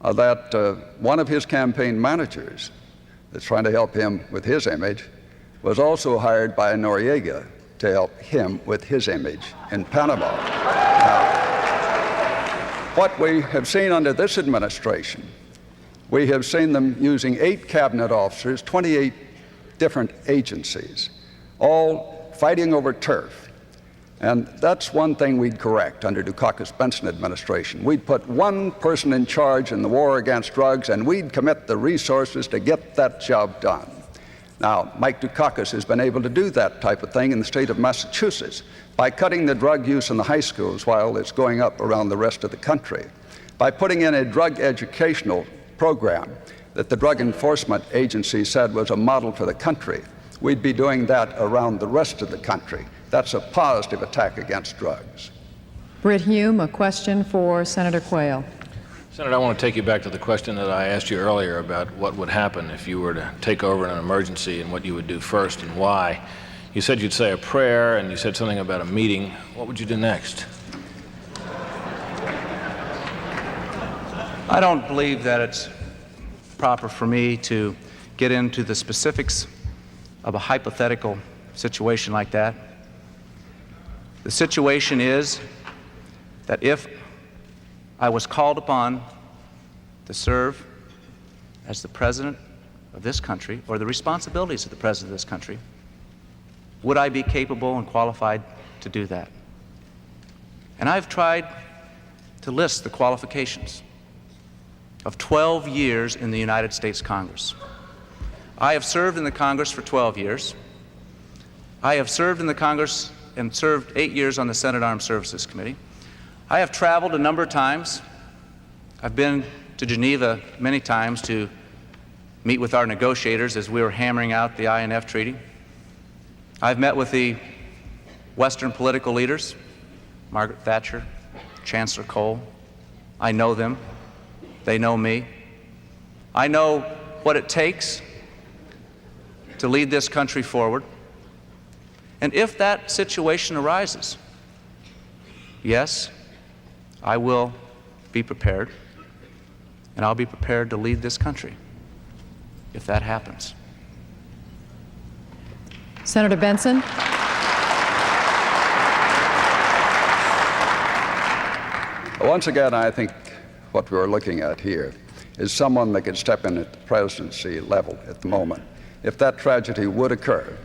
that one of his campaign managers that's trying to help him with his image was also hired by Noriega to help him with his image in Panama. Now, what we have seen under this administration, we have seen them using 8 cabinet officers, 28 different agencies, all fighting over turf. And that's one thing we'd correct under Dukakis-Bentsen administration. We'd put one person in charge in the war against drugs, and we'd commit the resources to get that job done. Now, Mike Dukakis has been able to do that type of thing in the state of Massachusetts by cutting the drug use in the high schools while it's going up around the rest of the country, by putting in a drug educational program that the Drug Enforcement Agency said was a model for the country, we'd be doing that around the rest of the country. That's a positive attack against drugs. Britt Hume, a question for Senator Quayle. Senator, I want to take you back to the question that I asked you earlier about what would happen if you were to take over in an emergency and what you would do first and why. You said you'd say a prayer, and you said something about a meeting. What would you do next? I don't believe that it's proper for me to get into the specifics of a hypothetical situation like that. The situation is that if I was called upon to serve as the president of this country, or the responsibilities of the president of this country, would I be capable and qualified to do that? And I've tried to list the qualifications of 12 years in the United States Congress. I have served in the Congress for 12 years. I have served in the Congress and served 8 years on the Senate Armed Services Committee. I have traveled a number of times. I've been to Geneva many times to meet with our negotiators as we were hammering out the INF Treaty. I've met with the Western political leaders, Margaret Thatcher, Chancellor Quayle. I know them. They know me. I know what it takes to lead this country forward. And if that situation arises, yes, I will be prepared, and I'll be prepared to lead this country if that happens. Senator Bentsen. Once again, I think what we're looking at here is someone that could step in at the presidency level at the moment if that tragedy would occur.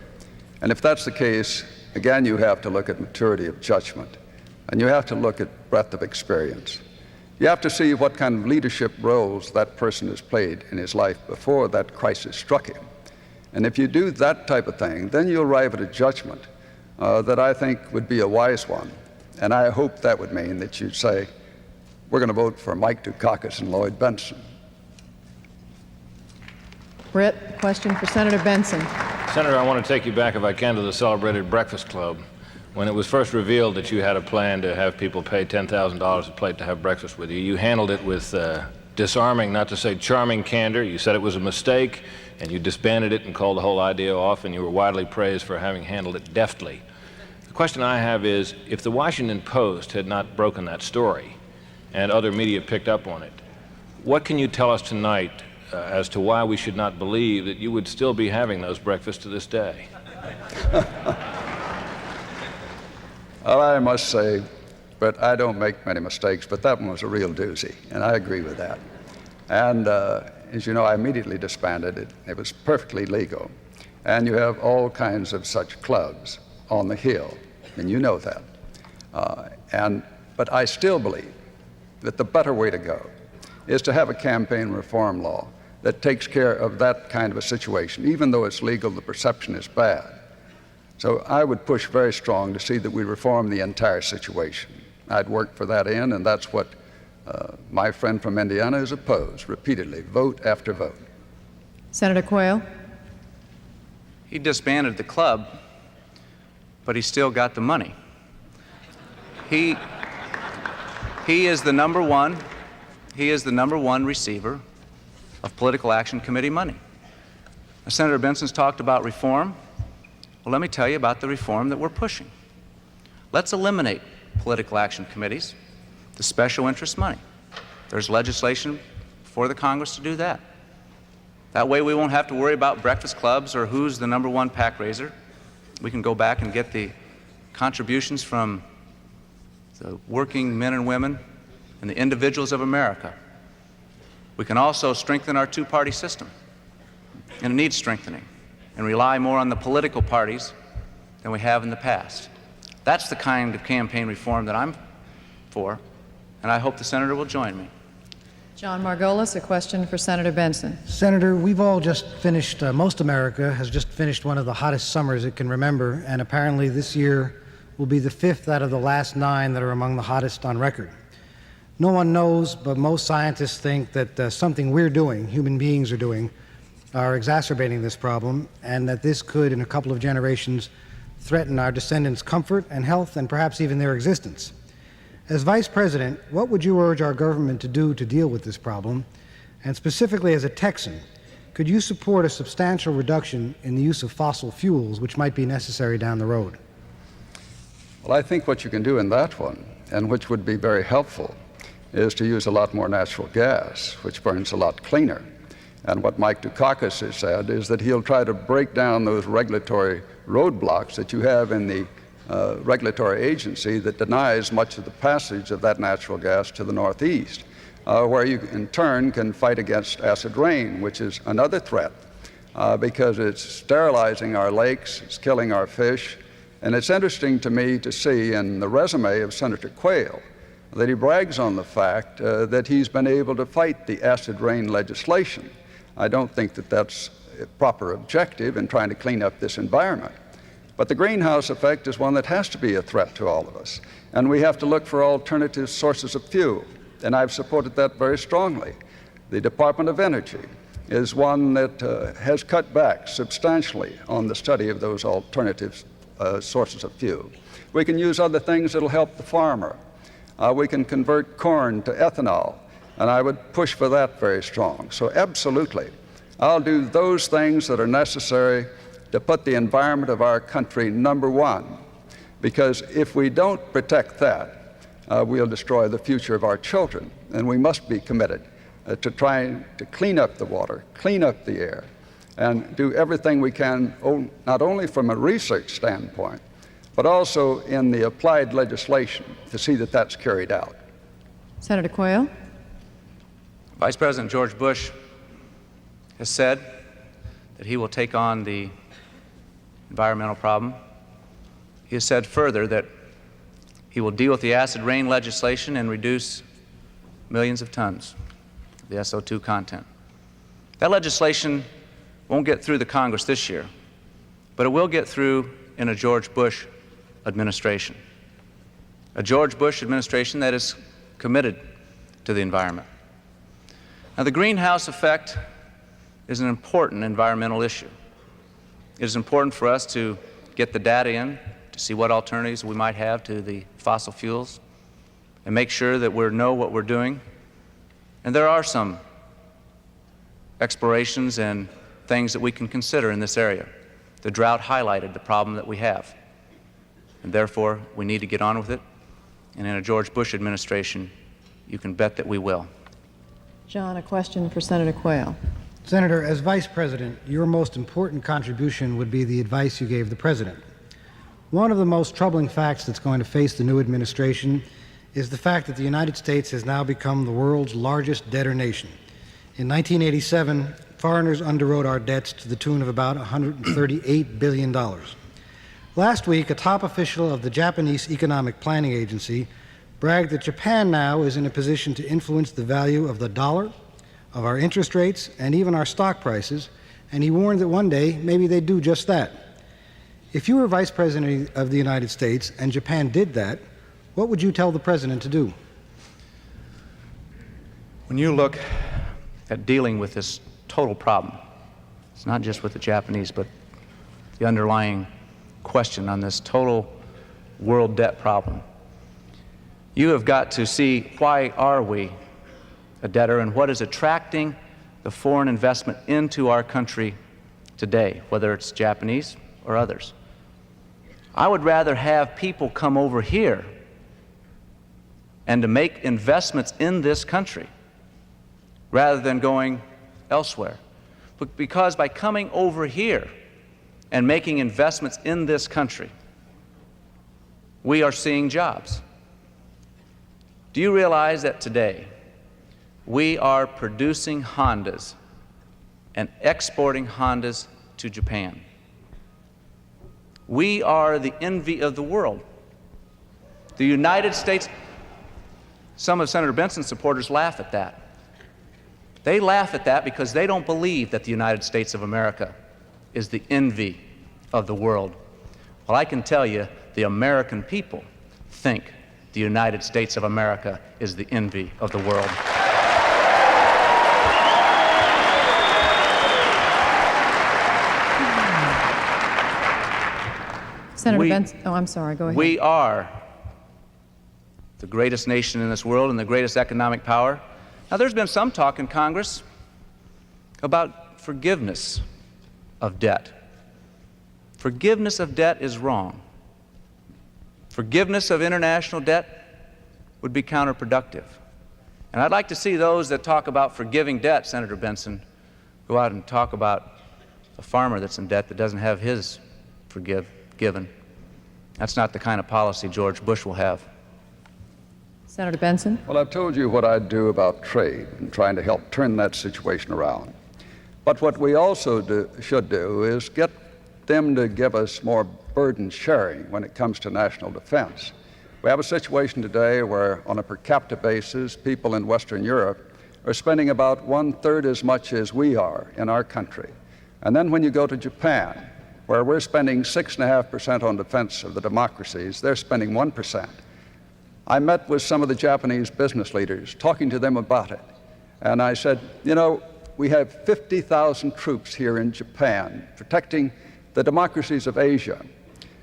And if that's the case, again, you have to look at maturity of judgment, and you have to look at breadth of experience. You have to see what kind of leadership roles that person has played in his life before that crisis struck him. And if you do that type of thing, then you arrive at a judgment that I think would be a wise one. And I hope that would mean that you'd say, we're going to vote for Mike Dukakis and Lloyd Bentsen. Britt, question for Senator Bentsen. Senator, I want to take you back, if I can, to the celebrated Breakfast Club. When it was first revealed that you had a plan to have people pay $10,000 a plate to have breakfast with you, you handled it with disarming, not to say charming candor. You said it was a mistake, and you disbanded it and called the whole idea off, and you were widely praised for having handled it deftly. The question I have is, if the Washington Post had not broken that story and other media picked up on it, what can you tell us tonight as to why we should not believe that you would still be having those breakfasts to this day? Well, I must say, but I don't make many mistakes, but that one was a real doozy, and I agree with that. And as you know, I immediately disbanded it. It was perfectly legal. And you have all kinds of such clubs on the Hill, and you know that. But I still believe that the better way to go is to have a campaign reform law that takes care of that kind of a situation. Even though it's legal, the perception is bad. So I would push very strong to see that we reform the entire situation. I'd work for that end, and that's what my friend from Indiana has opposed repeatedly, vote after vote. Senator Quayle. He disbanded the club, but he still got the money. He is the number one receiver of political action committee money. Now, Senator Bentsen's talked about reform. Well, let me tell you about the reform that we're pushing. Let's eliminate political action committees, the special interest money. There's legislation for the Congress to do that. That way we won't have to worry about breakfast clubs or who's the number one PAC raiser. We can go back and get the contributions from the working men and women and the individuals of America. We can also strengthen our two-party system, and it needs strengthening, and rely more on the political parties than we have in the past. That's the kind of campaign reform that I'm for, and I hope the senator will join me. John Margolis, a question for Senator Bentsen. Senator, we've all just finished, most America has just finished one of the hottest summers it can remember, and apparently this year will be the 5th out of the last 9 that are among the hottest on record. No one knows, but most scientists think that something we're doing, human beings are doing, are exacerbating this problem, and that this could, in a couple of generations, threaten our descendants' comfort and health and perhaps even their existence. As Vice President, what would you urge our government to do to deal with this problem? And specifically as a Texan, could you support a substantial reduction in the use of fossil fuels, which might be necessary down the road? Well, I think what you can do in that one, and which would be very helpful, is to use a lot more natural gas, which burns a lot cleaner. And what Mike Dukakis has said is that he'll try to break down those regulatory roadblocks that you have in the regulatory agency that denies much of the passage of that natural gas to the Northeast, where you in turn can fight against acid rain, which is another threat because it's sterilizing our lakes, it's killing our fish. And it's interesting to me to see in the resume of Senator Quayle that he brags on the fact that he's been able to fight the acid rain legislation. I don't think that that's a proper objective in trying to clean up this environment. But the greenhouse effect is one that has to be a threat to all of us. And we have to look for alternative sources of fuel. And I've supported that very strongly. The Department of Energy is one that has cut back substantially on the study of those alternative sources of fuel. We can use other things that'll help the farmer. We can convert corn to ethanol, and I would push for that very strong. So absolutely, I'll do those things that are necessary to put the environment of our country number one, because if we don't protect that, we'll destroy the future of our children, and we must be committed to trying to clean up the water, clean up the air, and do everything we can, not only from a research standpoint, but also in the applied legislation to see that that's carried out. Senator Quayle. Vice President George Bush has said that he will take on the environmental problem. He has said further that he will deal with the acid rain legislation and reduce millions of tons of the SO2 content. That legislation won't get through the Congress this year, but it will get through in a George Bush administration. A George Bush administration that is committed to the environment. Now, the greenhouse effect is an important environmental issue. It is important for us to get the data in to see what alternatives we might have to the fossil fuels and make sure that we know what we're doing. And there are some explorations and things that we can consider in this area. The drought highlighted the problem that we have, and therefore we need to get on with it. And in a George Bush administration, you can bet that we will. John, a question for Senator Quayle. Senator, as Vice President, your most important contribution would be the advice you gave the President. One of the most troubling facts that's going to face the new administration is the fact that the United States has now become the world's largest debtor nation. In 1987, foreigners underwrote our debts to the tune of about $138 billion. Last week, a top official of the Japanese Economic Planning Agency bragged that Japan now is in a position to influence the value of the dollar, of our interest rates, and even our stock prices, and he warned that one day maybe they'd do just that. If you were Vice President of the United States and Japan did that, what would you tell the President to do? When you look at dealing with this total problem, it's not just with the Japanese, but the underlying question on this total world debt problem, you have got to see why are we a debtor and what is attracting the foreign investment into our country today, whether it's Japanese or others. I would rather have people come over here and to make investments in this country rather than going elsewhere. But because by coming over here and making investments in this country, we are seeing jobs. Do you realize that today we are producing Hondas and exporting Hondas to Japan? We are the envy of the world. The United States, some of Senator Bentsen's supporters laugh at that. They laugh at that because they don't believe that the United States of America is the envy of the world. Well, I can tell you, the American people think the United States of America is the envy of the world. Senator Bentsen, oh, I'm sorry, go ahead. We are the greatest nation in this world and the greatest economic power. Now, there's been some talk in Congress about forgiveness of debt. Forgiveness of debt is wrong. Forgiveness of international debt would be counterproductive. And I'd like to see those that talk about forgiving debt, Senator Bentsen, go out and talk about a farmer that's in debt that doesn't have his forgiven. That's not the kind of policy George Bush will have. Senator Bentsen. Well, I've told you what I'd do about trade and trying to help turn that situation around. But what we also should do is get them to give us more burden sharing when it comes to national defense. We have a situation today where, on a per capita basis, people in Western Europe are spending about 1/3 as much as we are in our country. And then when you go to Japan, where we're spending 6.5% on defense of the democracies, they're spending 1%. I met with some of the Japanese business leaders, talking to them about it. And I said, you know, we have 50,000 troops here in Japan protecting the democracies of Asia.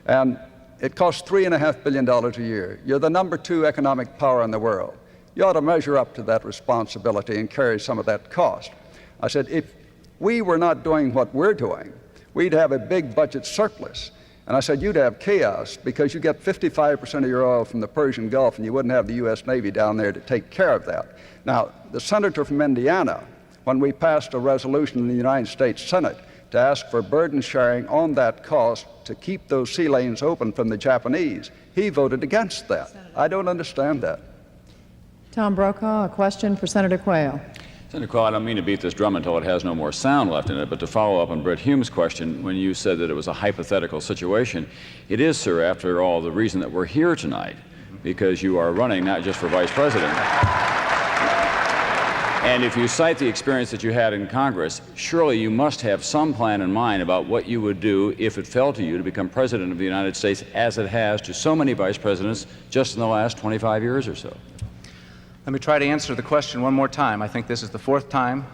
And it costs $3.5 billion a year. You're the number 2 economic power in the world. You ought to measure up to that responsibility and carry some of that cost. I said, if we were not doing what we're doing, we'd have a big budget surplus. And I said, you'd have chaos because you get 55% of your oil from the Persian Gulf and you wouldn't have the U.S. Navy down there to take care of that. Now, the senator from Indiana, when we passed a resolution in the United States Senate to ask for burden sharing on that cost to keep those sea lanes open from the Japanese, he voted against that. I don't understand that. Tom Brokaw, a question for Senator Quayle. Senator Quayle, I don't mean to beat this drum until it has no more sound left in it, but to follow up on Brett Hume's question, when you said that it was a hypothetical situation, it is, sir, after all, the reason that we're here tonight, because you are running not just for vice president. And if you cite the experience that you had in Congress, surely you must have some plan in mind about what you would do if it fell to you to become president of the United States, as it has to so many vice presidents just in the last 25 years or so. Let me try to answer the question one more time. I think this is the 4th time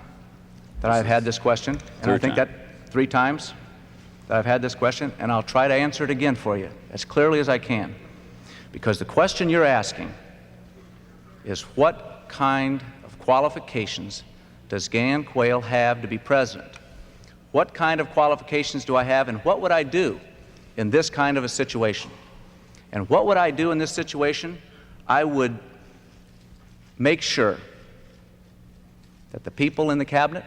that I've had this question. And I think that 3 times that I've had this question, and I'll try to answer it again for you as clearly as I can. Because the question you're asking is, what kind of qualifications does Gan Quayle have to be president? What kind of qualifications do I have, and what would I do in this kind of a situation? And what would I do in this situation? I would make sure that the people in the cabinet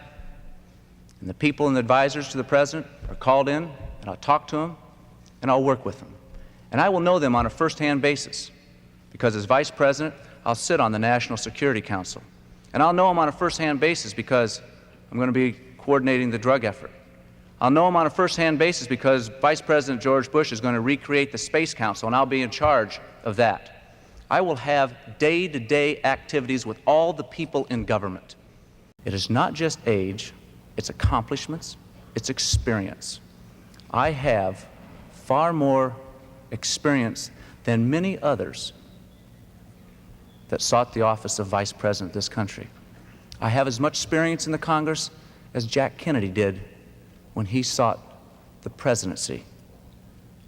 and the people and the advisors to the president are called in, and I'll talk to them, and I'll work with them. And I will know them on a first-hand basis, because as vice president, I'll sit on the National Security Council. And I'll know them on a first-hand basis because I'm going to be coordinating the drug effort. I'll know them on a first-hand basis because Vice President George Bush is going to recreate the Space Council, and I'll be in charge of that. I will have day-to-day activities with all the people in government. It is not just age, it's accomplishments, it's experience. I have far more experience than many others that sought the office of Vice President of this country. I have as much experience in the Congress as Jack Kennedy did when he sought the presidency.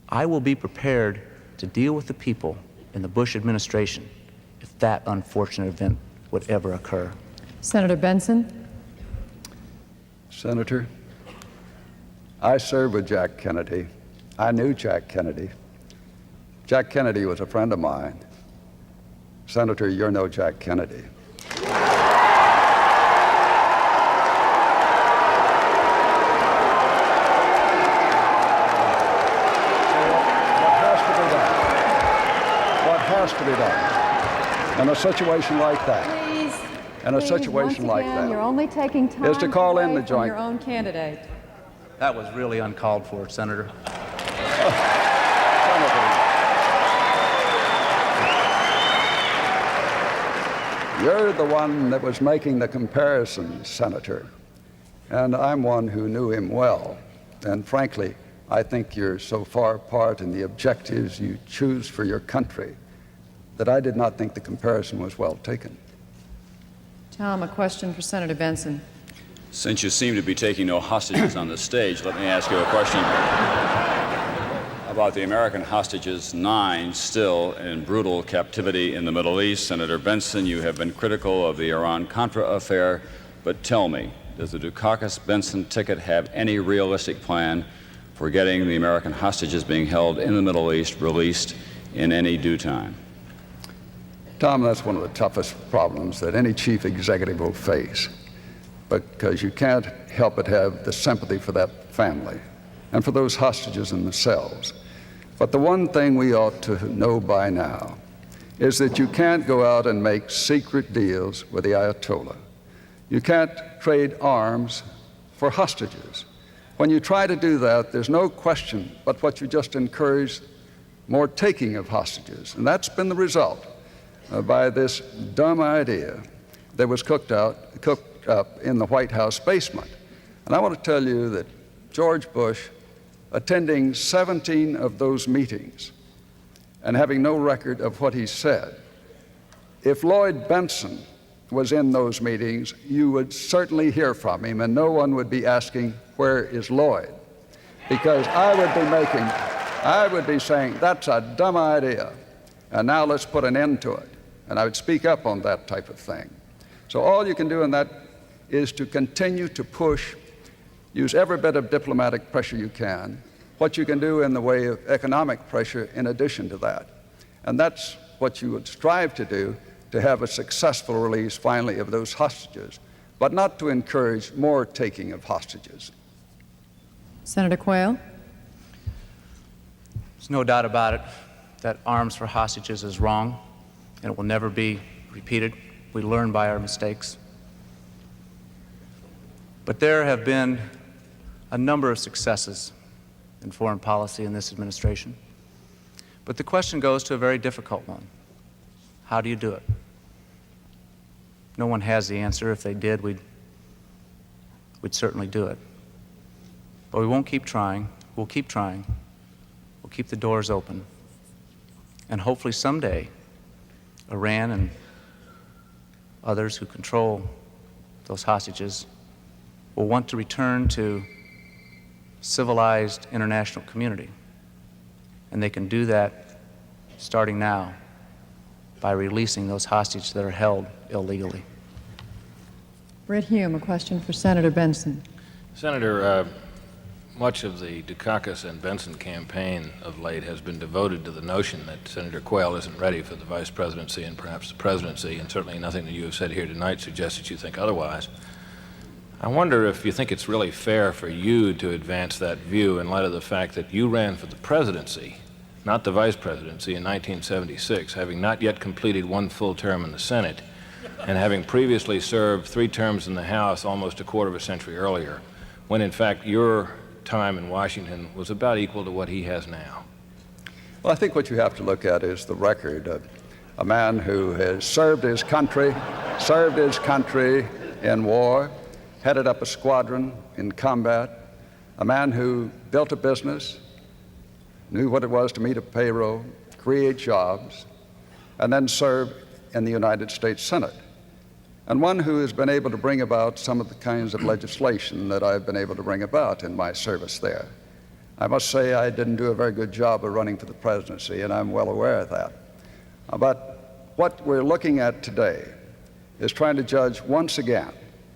I will be prepared to deal with the people in the Bush administration if that unfortunate event would ever occur. Senator Bentsen. Senator, I served with Jack Kennedy. I knew Jack Kennedy. Jack Kennedy was a friend of mine. Senator, you're no Jack Kennedy. To be done in a situation like that. In a situation like that, you're only taking time is to call in the from joint. your own candidate. That was really uncalled for, Senator. You're the one that was making the comparison, Senator, and I'm one who knew him well. And frankly, I think you're so far apart in the objectives you choose for your country that I did not think the comparison was well taken. Tom, a question for Senator Bentsen. Since you seem to be taking no hostages on the stage, let me ask you a question about the American hostages, 9 still in brutal captivity in the Middle East. Senator Bentsen, you have been critical of the Iran-Contra affair, but tell me, does the Dukakis-Bentsen ticket have any realistic plan for getting the American hostages being held in the Middle East released in any due time? Tom, that's one of the toughest problems that any chief executive will face, because you can't help but have the sympathy for that family and for those hostages in themselves. But the one thing we ought to know by now is that you can't go out and make secret deals with the Ayatollah. You can't trade arms for hostages. When you try to do that, there's no question but what you just encourage more taking of hostages. And that's been the result by this dumb idea that was cooked up in the White House basement. And I want to tell you that George Bush, attending 17 of those meetings and having no record of what he said, if Lloyd Bentsen was in those meetings, you would certainly hear from him, and no one would be asking, where is Lloyd? Because I would be saying, that's a dumb idea, and now let's put an end to it. And I would speak up on that type of thing. So all you can do in that is to continue to push, use every bit of diplomatic pressure you can, what you can do in the way of economic pressure in addition to that. And that's what you would strive to do, to have a successful release finally of those hostages, but not to encourage more taking of hostages. Senator Quayle. There's no doubt about it that arms for hostages is wrong, and it will never be repeated. We learn by our mistakes. But there have been a number of successes in foreign policy in this administration. But the question goes to a very difficult one. How do you do it? No one has the answer. If they did, we'd certainly do it. But we won't keep trying. We'll keep trying. We'll keep the doors open. And hopefully someday, Iran and others who control those hostages will want to return to civilized international community. And they can do that starting now by releasing those hostages that are held illegally. Britt Hume, a question for Senator Bentsen. Senator, much of the Dukakis and Bentsen campaign of late has been devoted to the notion that Senator Quayle isn't ready for the vice presidency and perhaps the presidency, and certainly nothing that you have said here tonight suggests that you think otherwise. I wonder if you think it's really fair for you to advance that view in light of the fact that you ran for the presidency, not the vice presidency, in 1976, having not yet completed one full term in the Senate, and having previously served 3 terms in the House almost a quarter of a century earlier, when in fact your time in Washington was about equal to what he has now. Well, I think what you have to look at is the record of a man who has served his country in war, headed up a squadron in combat, a man who built a business, knew what it was to meet a payroll, create jobs, and then serve in the United States Senate. And one who has been able to bring about some of the kinds of legislation that I've been able to bring about in my service there. I must say I didn't do a very good job of running for the presidency, and I'm well aware of that. But what we're looking at today is trying to judge once again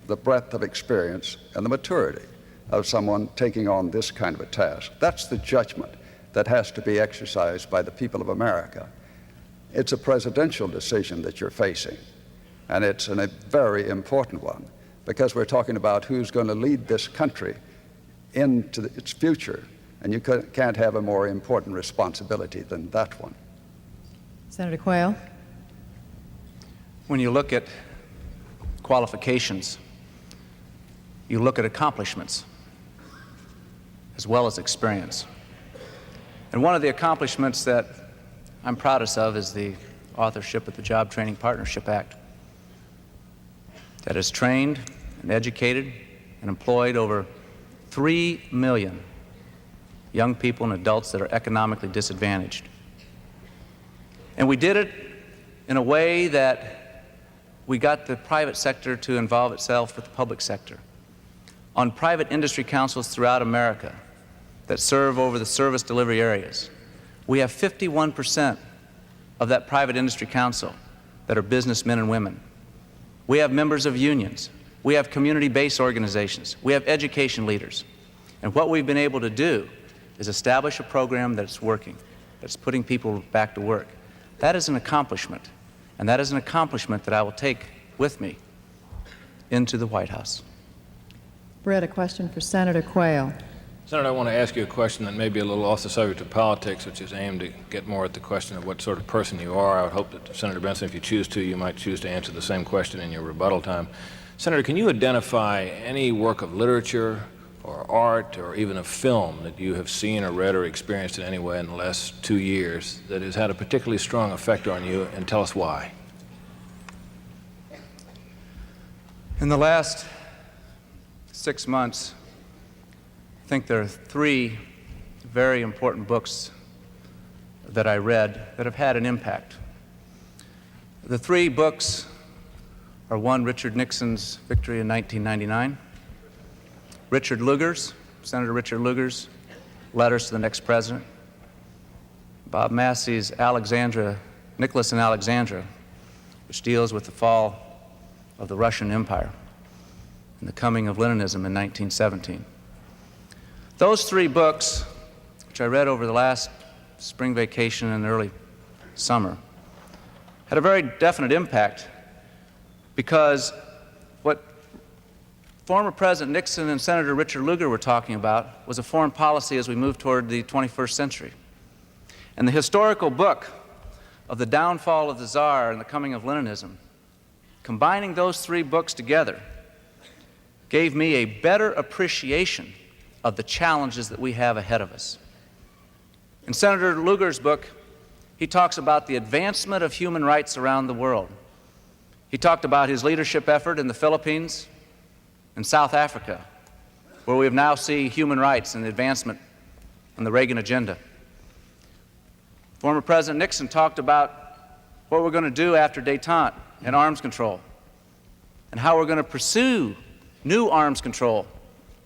the breadth of experience and the maturity of someone taking on this kind of a task. That's the judgment that has to be exercised by the people of America. It's a presidential decision that you're facing, and it's a very important one, because we're talking about who's going to lead this country into its future, and you can't have a more important responsibility than that one. Senator Quayle. When you look at qualifications, you look at accomplishments as well as experience. And one of the accomplishments that I'm proudest of is the authorship of the Job Training Partnership Act that has trained and educated and employed over 3 million young people and adults that are economically disadvantaged. And we did it in a way that we got the private sector to involve itself with the public sector, on private industry councils throughout America that serve over the service delivery areas. We have 51% of that private industry council that are businessmen and women. We have members of unions. We have community-based organizations. We have education leaders. And what we've been able to do is establish a program that's working, that's putting people back to work. That is an accomplishment, and that is an accomplishment that I will take with me into the White House. Brett, a question for Senator Quayle. Senator, I want to ask you a question that may be a little off the subject of politics, which is aimed to get more at the question of what sort of person you are. I would hope that, Senator Bentsen, if you choose to, you might choose to answer the same question in your rebuttal time. Senator, can you identify any work of literature or art or even a film that you have seen or read or experienced in any way in the last 2 years that has had a particularly strong effect on you, and tell us why? In the last 6 months, I think there are 3 very important books that I read that have had an impact. The 3 books are: 1, Richard Nixon's victory in 1999, Richard Lugar's, Senator Richard Lugar's Letters to the Next President, Bob Massey's Nicholas and Alexandra, which deals with the fall of the Russian Empire and the coming of Leninism in 1917. Those 3 books, which I read over the last spring vacation and early summer, had a very definite impact, because what former President Nixon and Senator Richard Lugar were talking about was a foreign policy as we move toward the 21st century. And the historical book of the downfall of the Tsar and the coming of Leninism, combining those 3 books together, gave me a better appreciation of the challenges that we have ahead of us. In Senator Lugar's book, he talks about the advancement of human rights around the world. He talked about his leadership effort in the Philippines and South Africa, where we now see human rights and the advancement on the Reagan agenda. Former President Nixon talked about what we're going to do after détente and arms control, and how we're going to pursue new arms control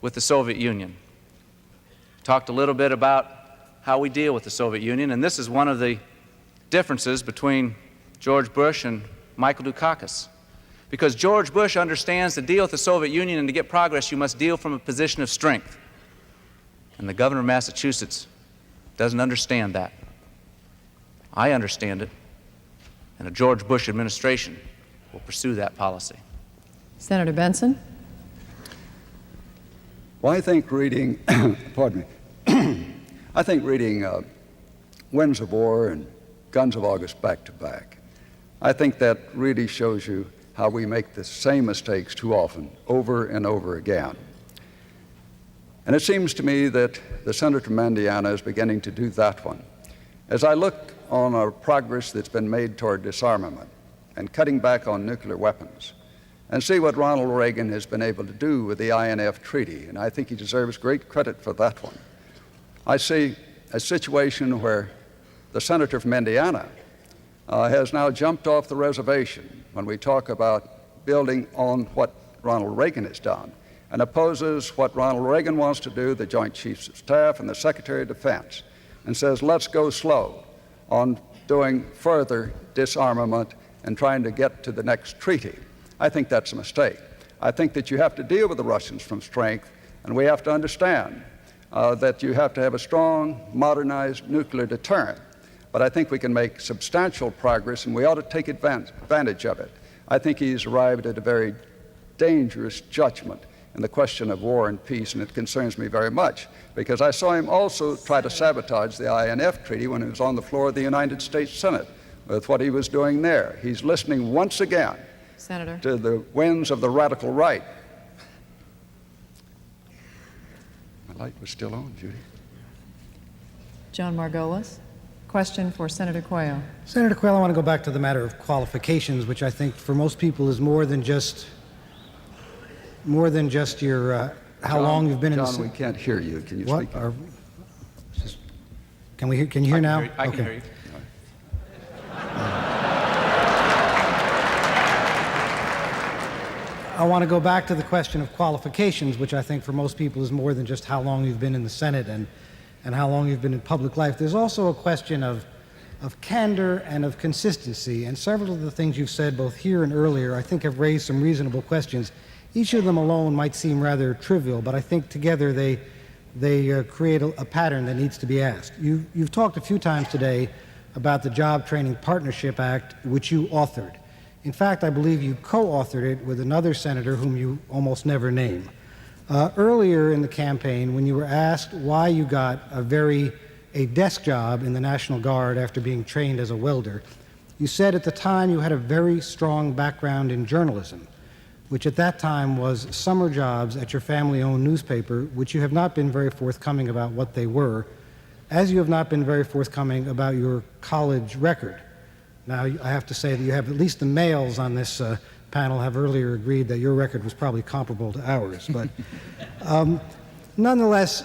with the Soviet Union. Talked a little bit about how we deal with the Soviet Union, and this is one of the differences between George Bush and Michael Dukakis. Because George Bush understands to deal with the Soviet Union and to get progress, you must deal from a position of strength. And the governor of Massachusetts doesn't understand that. I understand it, and a George Bush administration will pursue that policy. Senator Bentsen. Well, I think reading, pardon me, I think reading Winds of War and Guns of August back to back, I think that really shows you how we make the same mistakes too often, over and over again. And it seems to me that the senator from Indiana is beginning to do that one. As I look on our progress that's been made toward disarmament and cutting back on nuclear weapons, and see what Ronald Reagan has been able to do with the INF Treaty, and I think he deserves great credit for that one. I see a situation where the senator from Indiana has now jumped off the reservation when we talk about building on what Ronald Reagan has done, and opposes what Ronald Reagan wants to do, the Joint Chiefs of Staff and the Secretary of Defense, and says, let's go slow on doing further disarmament and trying to get to the next treaty. I think that's a mistake. I think that you have to deal with the Russians from strength, and we have to understand that you have to have a strong, modernized nuclear deterrent. But I think we can make substantial progress, and we ought to take advantage of it. I think he's arrived at a very dangerous judgment in the question of war and peace, and it concerns me very much, because I saw him also try to sabotage the INF Treaty when he was on the floor of the United States Senate with what he was doing there. He's listening once again Senator. to the winds of the radical right. My light was still on, Judy. John Margolis. Question for Senator Quayle. Senator Quayle, I want to go back to the matter of qualifications, which I think for most people is more than just your how long you've been in the John, we can't hear you. Can you what? speak up? Can you hear now? I can hear you. I want to go back to the question of qualifications, which I think for most people is more than just how long you've been in the Senate and how long you've been in public life. There's also a question of candor and of consistency, and several of the things you've said both here and earlier I think have raised some reasonable questions. Each of them alone might seem rather trivial, but I think together they create a pattern that needs to be asked. You've talked a few times today about the Job Training Partnership Act, which you authored. In fact, I believe you co-authored it with another senator whom you almost never name. Earlier in the campaign, when you were asked why you got a desk job in the National Guard after being trained as a welder, you said at the time you had a very strong background in journalism, which at that time was summer jobs at your family-owned newspaper, which you have not been very forthcoming about what they were, as you have not been very forthcoming about your college record. Now, I have to say that you have at least the males on this panel have earlier agreed that your record was probably comparable to ours. But nonetheless,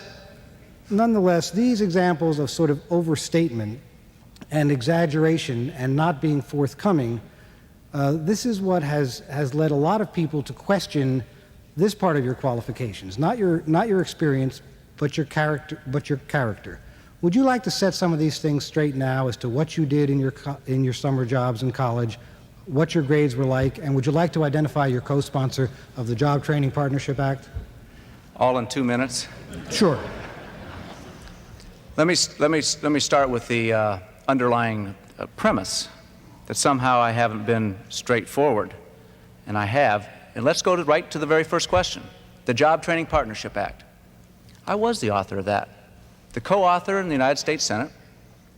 these examples of sort of overstatement and exaggeration and not being forthcoming, this is what has led a lot of people to question this part of your qualifications, not your experience, but your character. Would you like to set some of these things straight now as to what you did in your summer jobs in college, what your grades were like, and would you like to identify your co-sponsor of the Job Training Partnership Act? All in 2 minutes? Sure. Let me start with the underlying premise that somehow I haven't been straightforward, and I have. And let's go right to the very first question, the Job Training Partnership Act. I was the author of that. The co-author in the United States Senate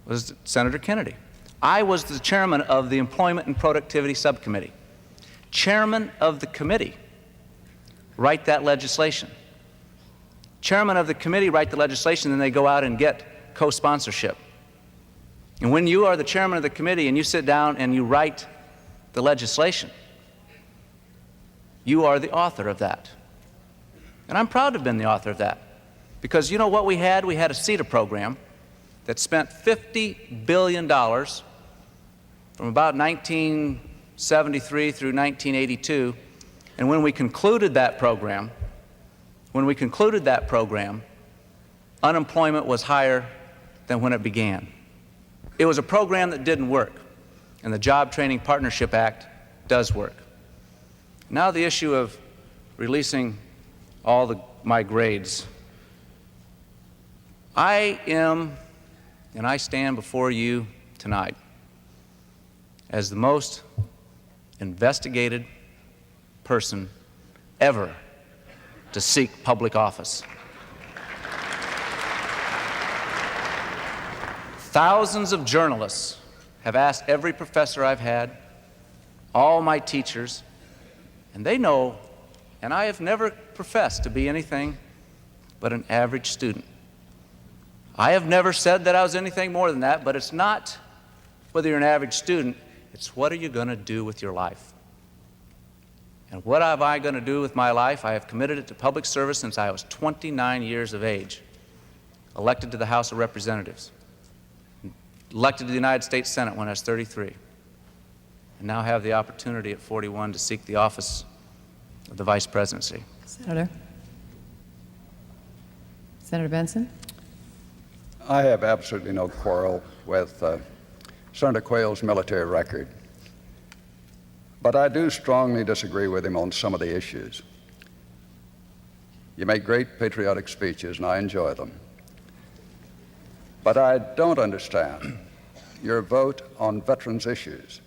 was Senator Kennedy. I was the chairman of the Employment and Productivity Subcommittee. Chairman of the committee, write that legislation. Chairman of the committee write the legislation, then they go out and get co-sponsorship. And when you are the chairman of the committee and you sit down and you write the legislation, you are the author of that. And I'm proud to have been the author of that. Because you know what we had? We had a CETA program that spent $50 billion from about 1973 through 1982. And when we concluded that program, unemployment was higher than when it began. It was a program that didn't work, and the Job Training Partnership Act does work. Now the issue of releasing all my grades. I am, and I stand before you tonight as the most investigated person ever to seek public office. Thousands of journalists have asked every professor I've had, all my teachers, and they know, and I have never professed to be anything but an average student. I have never said that I was anything more than that, but it's not whether you're an average student, it's what are you going to do with your life? And what am I going to do with my life? I have committed it to public service since I was 29 years of age, elected to the House of Representatives, elected to the United States Senate when I was 33, and now have the opportunity at 41 to seek the office of the Vice Presidency. Senator Bentsen. I have absolutely no quarrel with Senator Quayle's military record, but I do strongly disagree with him on some of the issues. You make great patriotic speeches, and I enjoy them, but I don't understand your vote on veterans issues.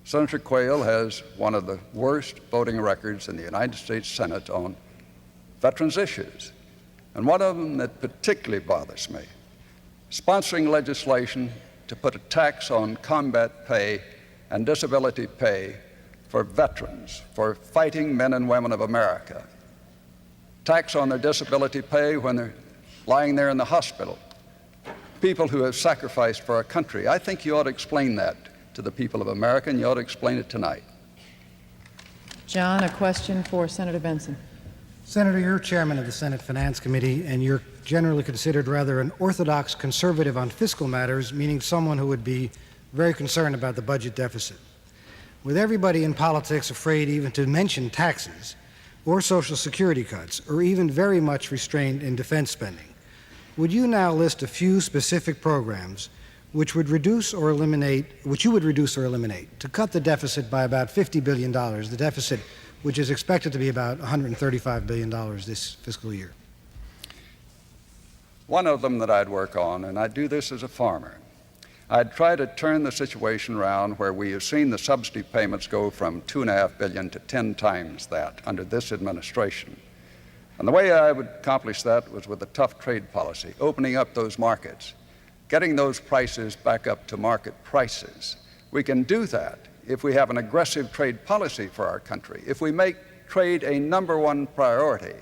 Senator Quayle has one of the worst voting records in the United States Senate on veterans issues, and one of them that particularly bothers me, sponsoring legislation to put a tax on combat pay and disability pay for veterans, for fighting men and women of America. Tax on their disability pay when they're lying there in the hospital. People who have sacrificed for our country. I think you ought to explain that to the people of America, and you ought to explain it tonight. John, a question for Senator Bentsen. Senator, you're chairman of the Senate Finance Committee, and you're generally considered rather an orthodox conservative on fiscal matters, meaning someone who would be very concerned about the budget deficit. With everybody in politics afraid even to mention taxes, or Social Security cuts, or even very much restraint in defense spending. Would you now list a few specific programs which you would reduce or eliminate to cut the deficit by about $50 billion, the deficit which is expected to be about $135 billion this fiscal year? One of them that I'd work on, and I'd do this as a farmer, I'd try to turn the situation around where we have seen the subsidy payments go from $2.5 billion to 10 times that under this administration. And the way I would accomplish that was with a tough trade policy, opening up those markets, getting those prices back up to market prices. We can do that if we have an aggressive trade policy for our country, if we make trade a number one priority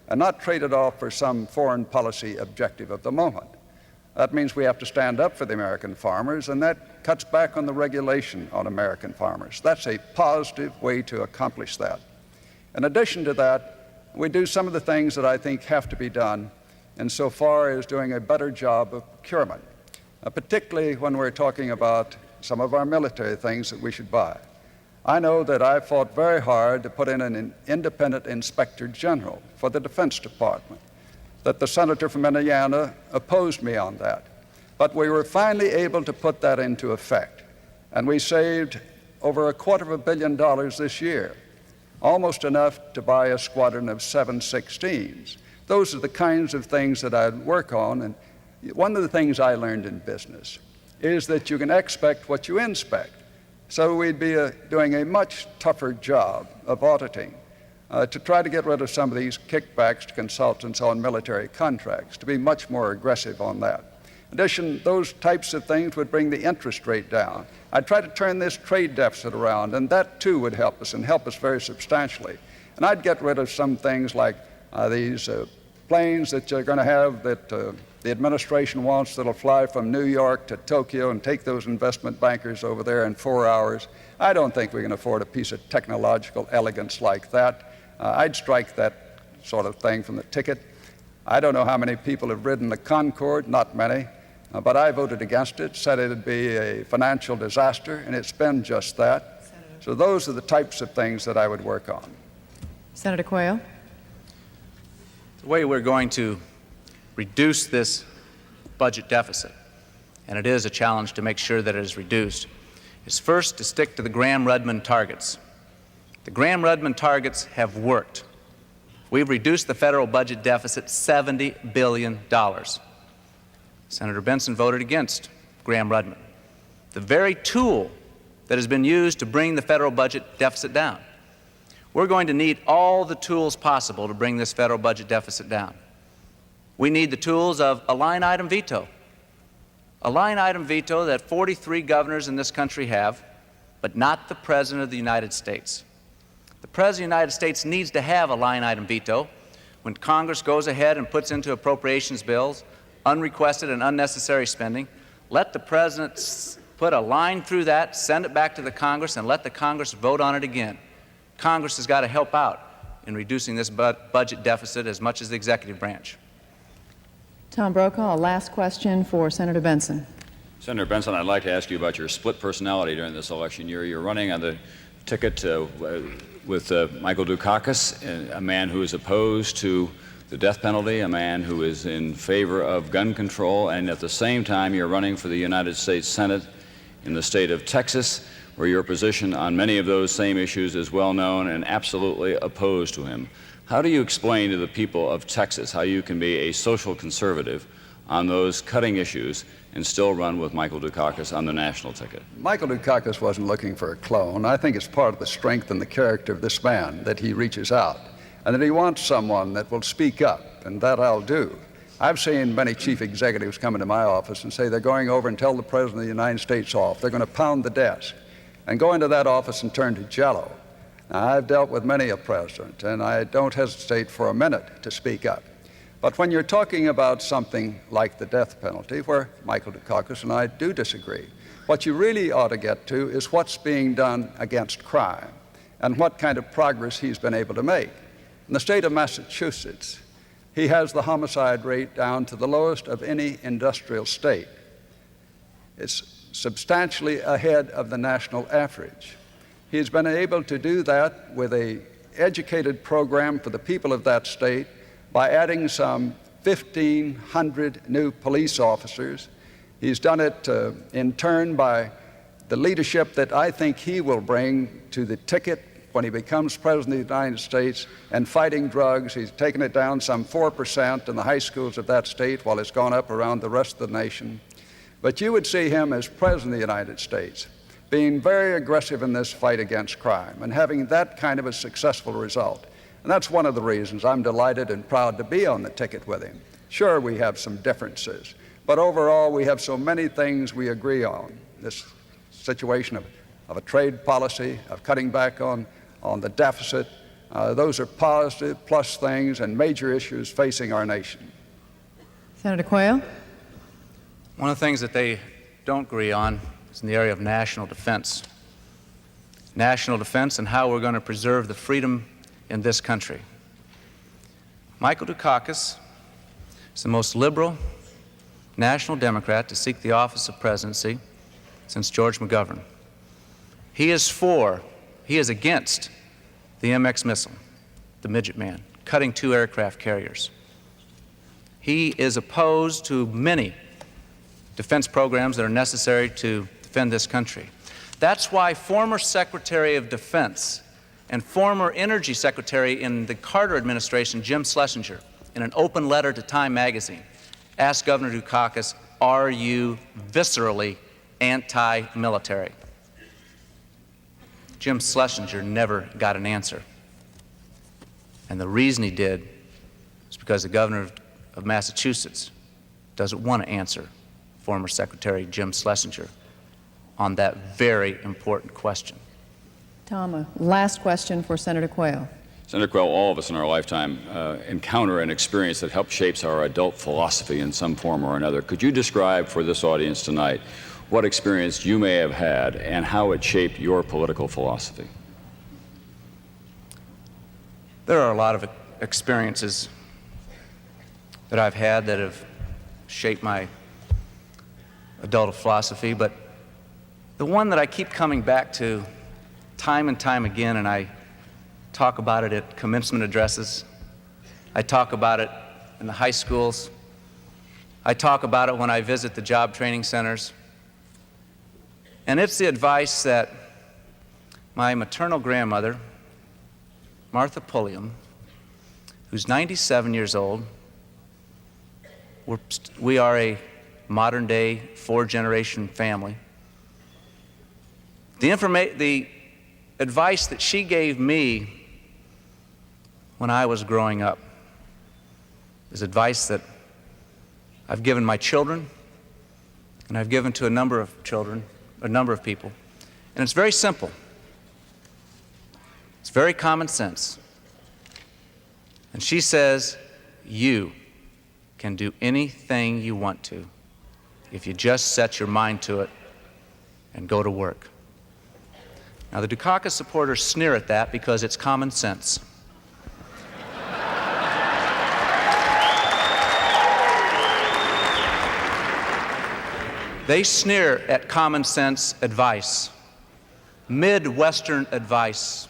and not trade it off for some foreign policy objective of the moment. That means we have to stand up for the American farmers, and that cuts back on the regulation on American farmers. That's a positive way to accomplish that. In addition to that, we do some of the things that I think have to be done insofar as doing a better job of procurement, particularly when we're talking about some of our military things that we should buy. I know that I fought very hard to put in an independent inspector general for the Defense Department, that the senator from Indiana opposed me on that. But we were finally able to put that into effect, and we saved over $250 million this year, almost enough to buy a squadron of 716s. Those are the kinds of things that I'd work on, and one of the things I learned in business is that you can expect what you inspect. So we'd be doing a much tougher job of auditing to try to get rid of some of these kickbacks to consultants on military contracts, to be much more aggressive on that. In addition, those types of things would bring the interest rate down. I'd try to turn this trade deficit around, and that too would help us, and help us very substantially. And I'd get rid of some things like these planes that you're going to have that the administration wants that'll fly from New York to Tokyo and take those investment bankers over there in 4 hours. I don't think we can afford a piece of technological elegance like that. I'd strike that sort of thing from the ticket. I don't know how many people have ridden the Concorde, not many, but I voted against it, said it'd be a financial disaster, and it's been just that. So those are the types of things that I would work on. Senator Quayle. The way we're going to reduce this budget deficit, and it is a challenge to make sure that it is reduced, is first to stick to the Graham-Rudman targets. The Graham-Rudman targets have worked. We've reduced the federal budget deficit $70 billion. Senator Bentsen voted against Graham-Rudman, the very tool that has been used to bring the federal budget deficit down. We're going to need all the tools possible to bring this federal budget deficit down. We need the tools of a line item veto that 43 governors in this country have, but not the President of the United States. The President of the United States needs to have a line item veto when Congress goes ahead and puts into appropriations bills unrequested and unnecessary spending. Let the President put a line through that, send it back to the Congress, and let the Congress vote on it again. Congress has got to help out in reducing this budget deficit as much as the executive branch. Tom Brokaw, a last question for Senator Bentsen. Senator Bentsen, I'd like to ask you about your split personality during this election year. You're running on the ticket with Michael Dukakis, a man who is opposed to the death penalty, a man who is in favor of gun control, and at the same time you're running for the United States Senate in the state of Texas, where your position on many of those same issues is well known and absolutely opposed to him. How do you explain to the people of Texas how you can be a social conservative on those cutting issues and still run with Michael Dukakis on the national ticket? Michael Dukakis wasn't looking for a clone. I think it's part of the strength and the character of this man that he reaches out and that he wants someone that will speak up, and that I'll do. I've seen many chief executives come into my office and say they're going over and tell the President of the United States off. They're going to pound the desk and go into that office and turn to jello. Now, I've dealt with many a president, and I don't hesitate for a minute to speak up. But when you're talking about something like the death penalty, where Michael Dukakis and I do disagree, what you really ought to get to is what's being done against crime and what kind of progress he's been able to make. In the state of Massachusetts, he has the homicide rate down to the lowest of any industrial state. It's substantially ahead of the national average. He's been able to do that with a educated program for the people of that state by adding some 1,500 new police officers. He's done it in turn by the leadership that I think he will bring to the ticket when he becomes President of the United States and fighting drugs. He's taken it down some 4% in the high schools of that state, while it's gone up around the rest of the nation. But you would see him as President of the United States being very aggressive in this fight against crime and having that kind of a successful result. And that's one of the reasons I'm delighted and proud to be on the ticket with him. Sure, we have some differences, but overall we have so many things we agree on. This situation of a trade policy, of cutting back on the deficit, those are positive plus things and major issues facing our nation. Senator Quayle. One of the things that they don't agree on is in the area of national defense. National defense and how we're going to preserve the freedom in this country. Michael Dukakis is the most liberal national Democrat to seek the office of presidency since George McGovern. He is against the MX missile, the Midget Man, cutting 2 aircraft carriers. He is opposed to many defense programs that are necessary to defend this country. That's why former Secretary of Defense and former Energy Secretary in the Carter administration, Jim Schlesinger, in an open letter to Time magazine, asked Governor Dukakis, "Are you viscerally anti-military?" Jim Schlesinger never got an answer. And the reason he did is because the governor of Massachusetts doesn't want to answer former Secretary Jim Schlesinger on that very important question. Tom, a last question for Senator Quayle. Senator Quayle, all of us in our lifetime encounter an experience that helps shapes our adult philosophy in some form or another. Could you describe for this audience tonight what experience you may have had and how it shaped your political philosophy? There are a lot of experiences that I've had that have shaped my adult philosophy, but the one that I keep coming back to time and time again, and I talk about it at commencement addresses, I talk about it in the high schools, I talk about it when I visit the job training centers, and it's the advice that my maternal grandmother, Martha Pulliam, who's 97 years old, we are a modern-day 4-generation family. The advice that she gave me when I was growing up is advice that I've given my children, and I've given to a number of people. And it's very simple. It's very common sense. And she says, you can do anything you want to if you just set your mind to it and go to work. Now, the Dukakis supporters sneer at that because it's common sense. They sneer at common sense advice, Midwestern advice.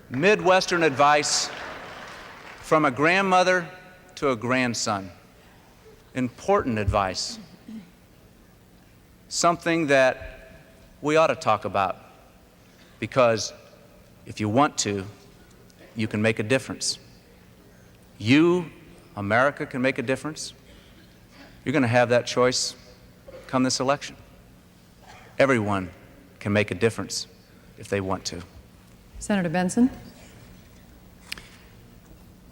Midwestern advice from a grandmother to a grandson. Important advice. Something that we ought to talk about, because if you want to, you can make a difference. You, America, can make a difference. You're going to have that choice come this election. Everyone can make a difference if they want to. Senator Bentsen.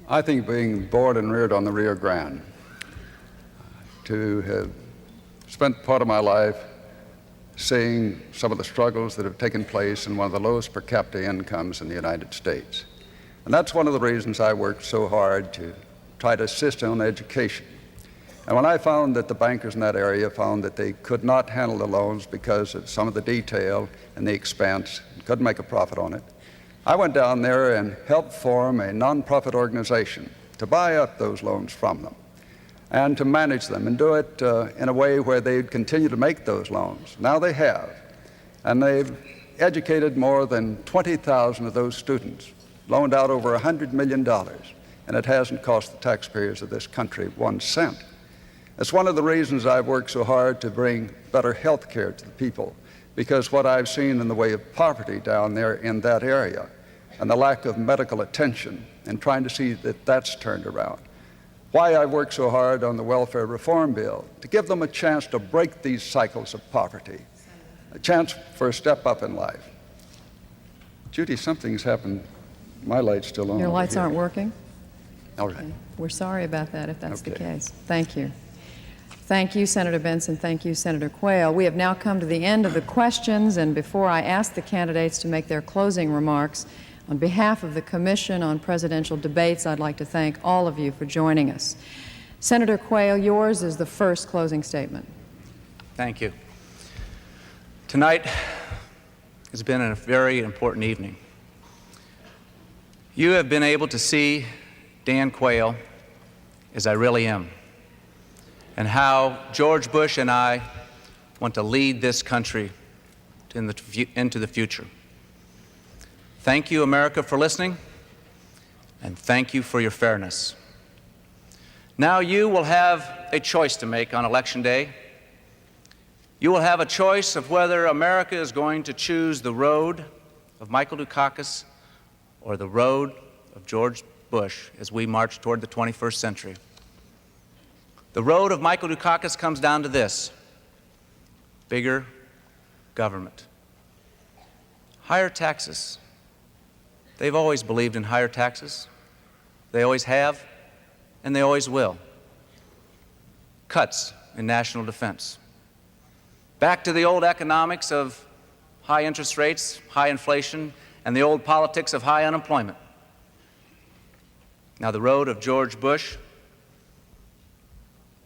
I think being born and reared on the Rio Grande, to have spent part of my life seeing some of the struggles that have taken place in one of the lowest per capita incomes in the United States. And that's one of the reasons I worked so hard to try to assist on education. And when I found that the bankers in that area found that they could not handle the loans because of some of the detail and the expense, couldn't make a profit on it, I went down there and helped form a nonprofit organization to buy up those loans from them and to manage them and do it in a way where they'd continue to make those loans. Now they have. And they've educated more than 20,000 of those students, loaned out over $100 million, and it hasn't cost the taxpayers of this country 1 cent. It's one of the reasons I've worked so hard to bring better health care to the people, because what I've seen in the way of poverty down there in that area and the lack of medical attention and trying to see that that's turned around. Why I've worked so hard on the welfare reform bill, to give them a chance to break these cycles of poverty, a chance for a step up in life. Judy, something's happened. My light's still on. Your over lights here. aren't working? All right. We're sorry about that if that's the Okay. case. Thank you. Thank you, Senator Bentsen. Thank you, Senator Quayle. We have now come to the end of the questions, and before I ask the candidates to make their closing remarks, on behalf of the Commission on Presidential Debates, I'd like to thank all of you for joining us. Senator Quayle, yours is the first closing statement. Thank you. Tonight has been a very important evening. You have been able to see Dan Quayle as I really am, and how George Bush and I want to lead this country into the future. Thank you, America, for listening, and thank you for your fairness. Now you will have a choice to make on Election Day. You will have a choice of whether America is going to choose the road of Michael Dukakis or the road of George Bush as we march toward the 21st century. The road of Michael Dukakis comes down to this: bigger government, higher taxes. They've always believed in higher taxes. They always have, and they always will. Cuts in national defense. Back to the old economics of high interest rates, high inflation, and the old politics of high unemployment. Now, the road of George Bush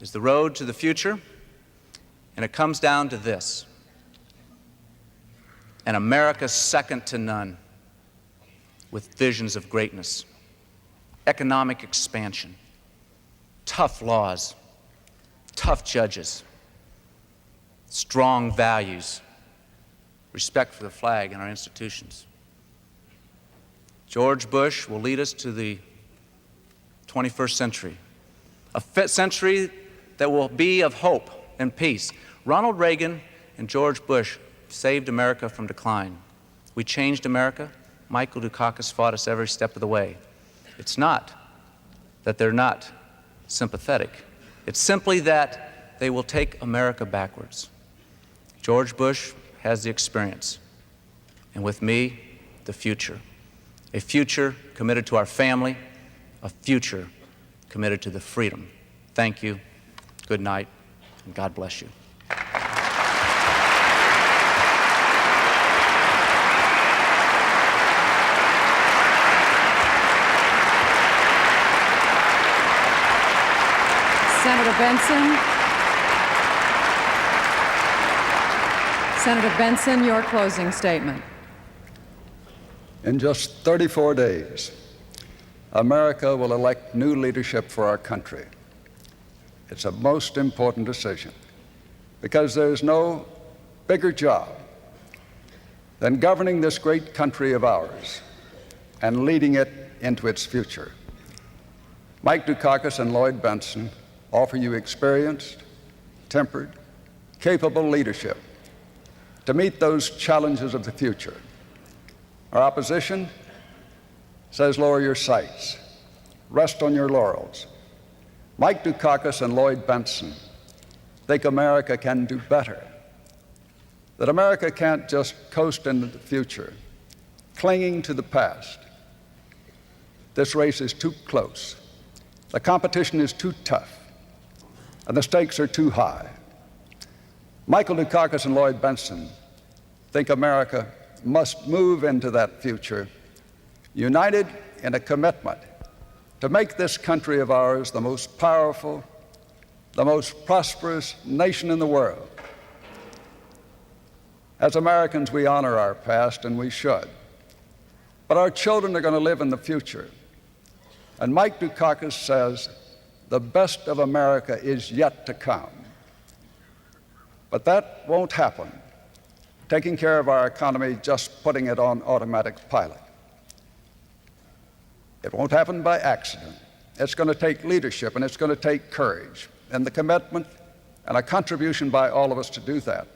is the road to the future, and it comes down to this: an America second to none, with visions of greatness, economic expansion, tough laws, tough judges, strong values, respect for the flag and our institutions. George Bush will lead us to the 21st century, a century that will be of hope and peace. Ronald Reagan and George Bush saved America from decline. We changed America. Michael Dukakis fought us every step of the way. It's not that they're not sympathetic. It's simply that they will take America backwards. George Bush has the experience, and with me, the future. A future committed to our family, a future committed to the freedom. Thank you, good night, and God bless you. Senator Bentsen. Senator Bentsen, your closing statement. In just 34 days, America will elect new leadership for our country. It's a most important decision, because there's no bigger job than governing this great country of ours and leading it into its future. Mike Dukakis and Lloyd Bentsen offer you experienced, tempered, capable leadership to meet those challenges of the future. Our opposition says lower your sights, rest on your laurels. Mike Dukakis and Lloyd Bentsen think America can do better, that America can't just coast into the future, clinging to the past. This race is too close. The competition is too tough, and the stakes are too high. Michael Dukakis and Lloyd Bentsen think America must move into that future, united in a commitment to make this country of ours the most powerful, the most prosperous nation in the world. As Americans, we honor our past, and we should. But our children are going to live in the future. And Mike Dukakis says, the best of America is yet to come. But that won't happen taking care of our economy, just putting it on automatic pilot. It won't happen by accident. It's going to take leadership, and it's going to take courage, and the commitment and a contribution by all of us to do that.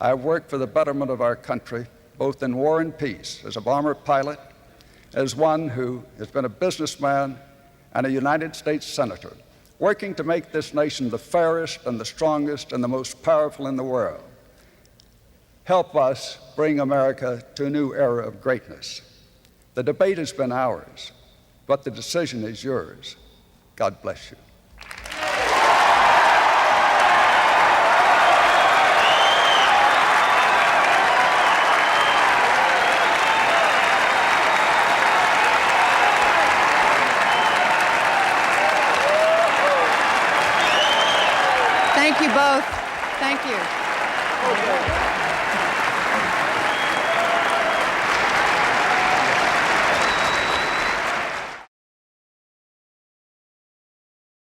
I've worked for the betterment of our country, both in war and peace, as a bomber pilot, as one who has been a businessman and a United States Senator, working to make this nation the fairest and the strongest and the most powerful in the world. Help us bring America to a new era of greatness. The debate has been ours, but the decision is yours. God bless you. Thank you both. Thank you.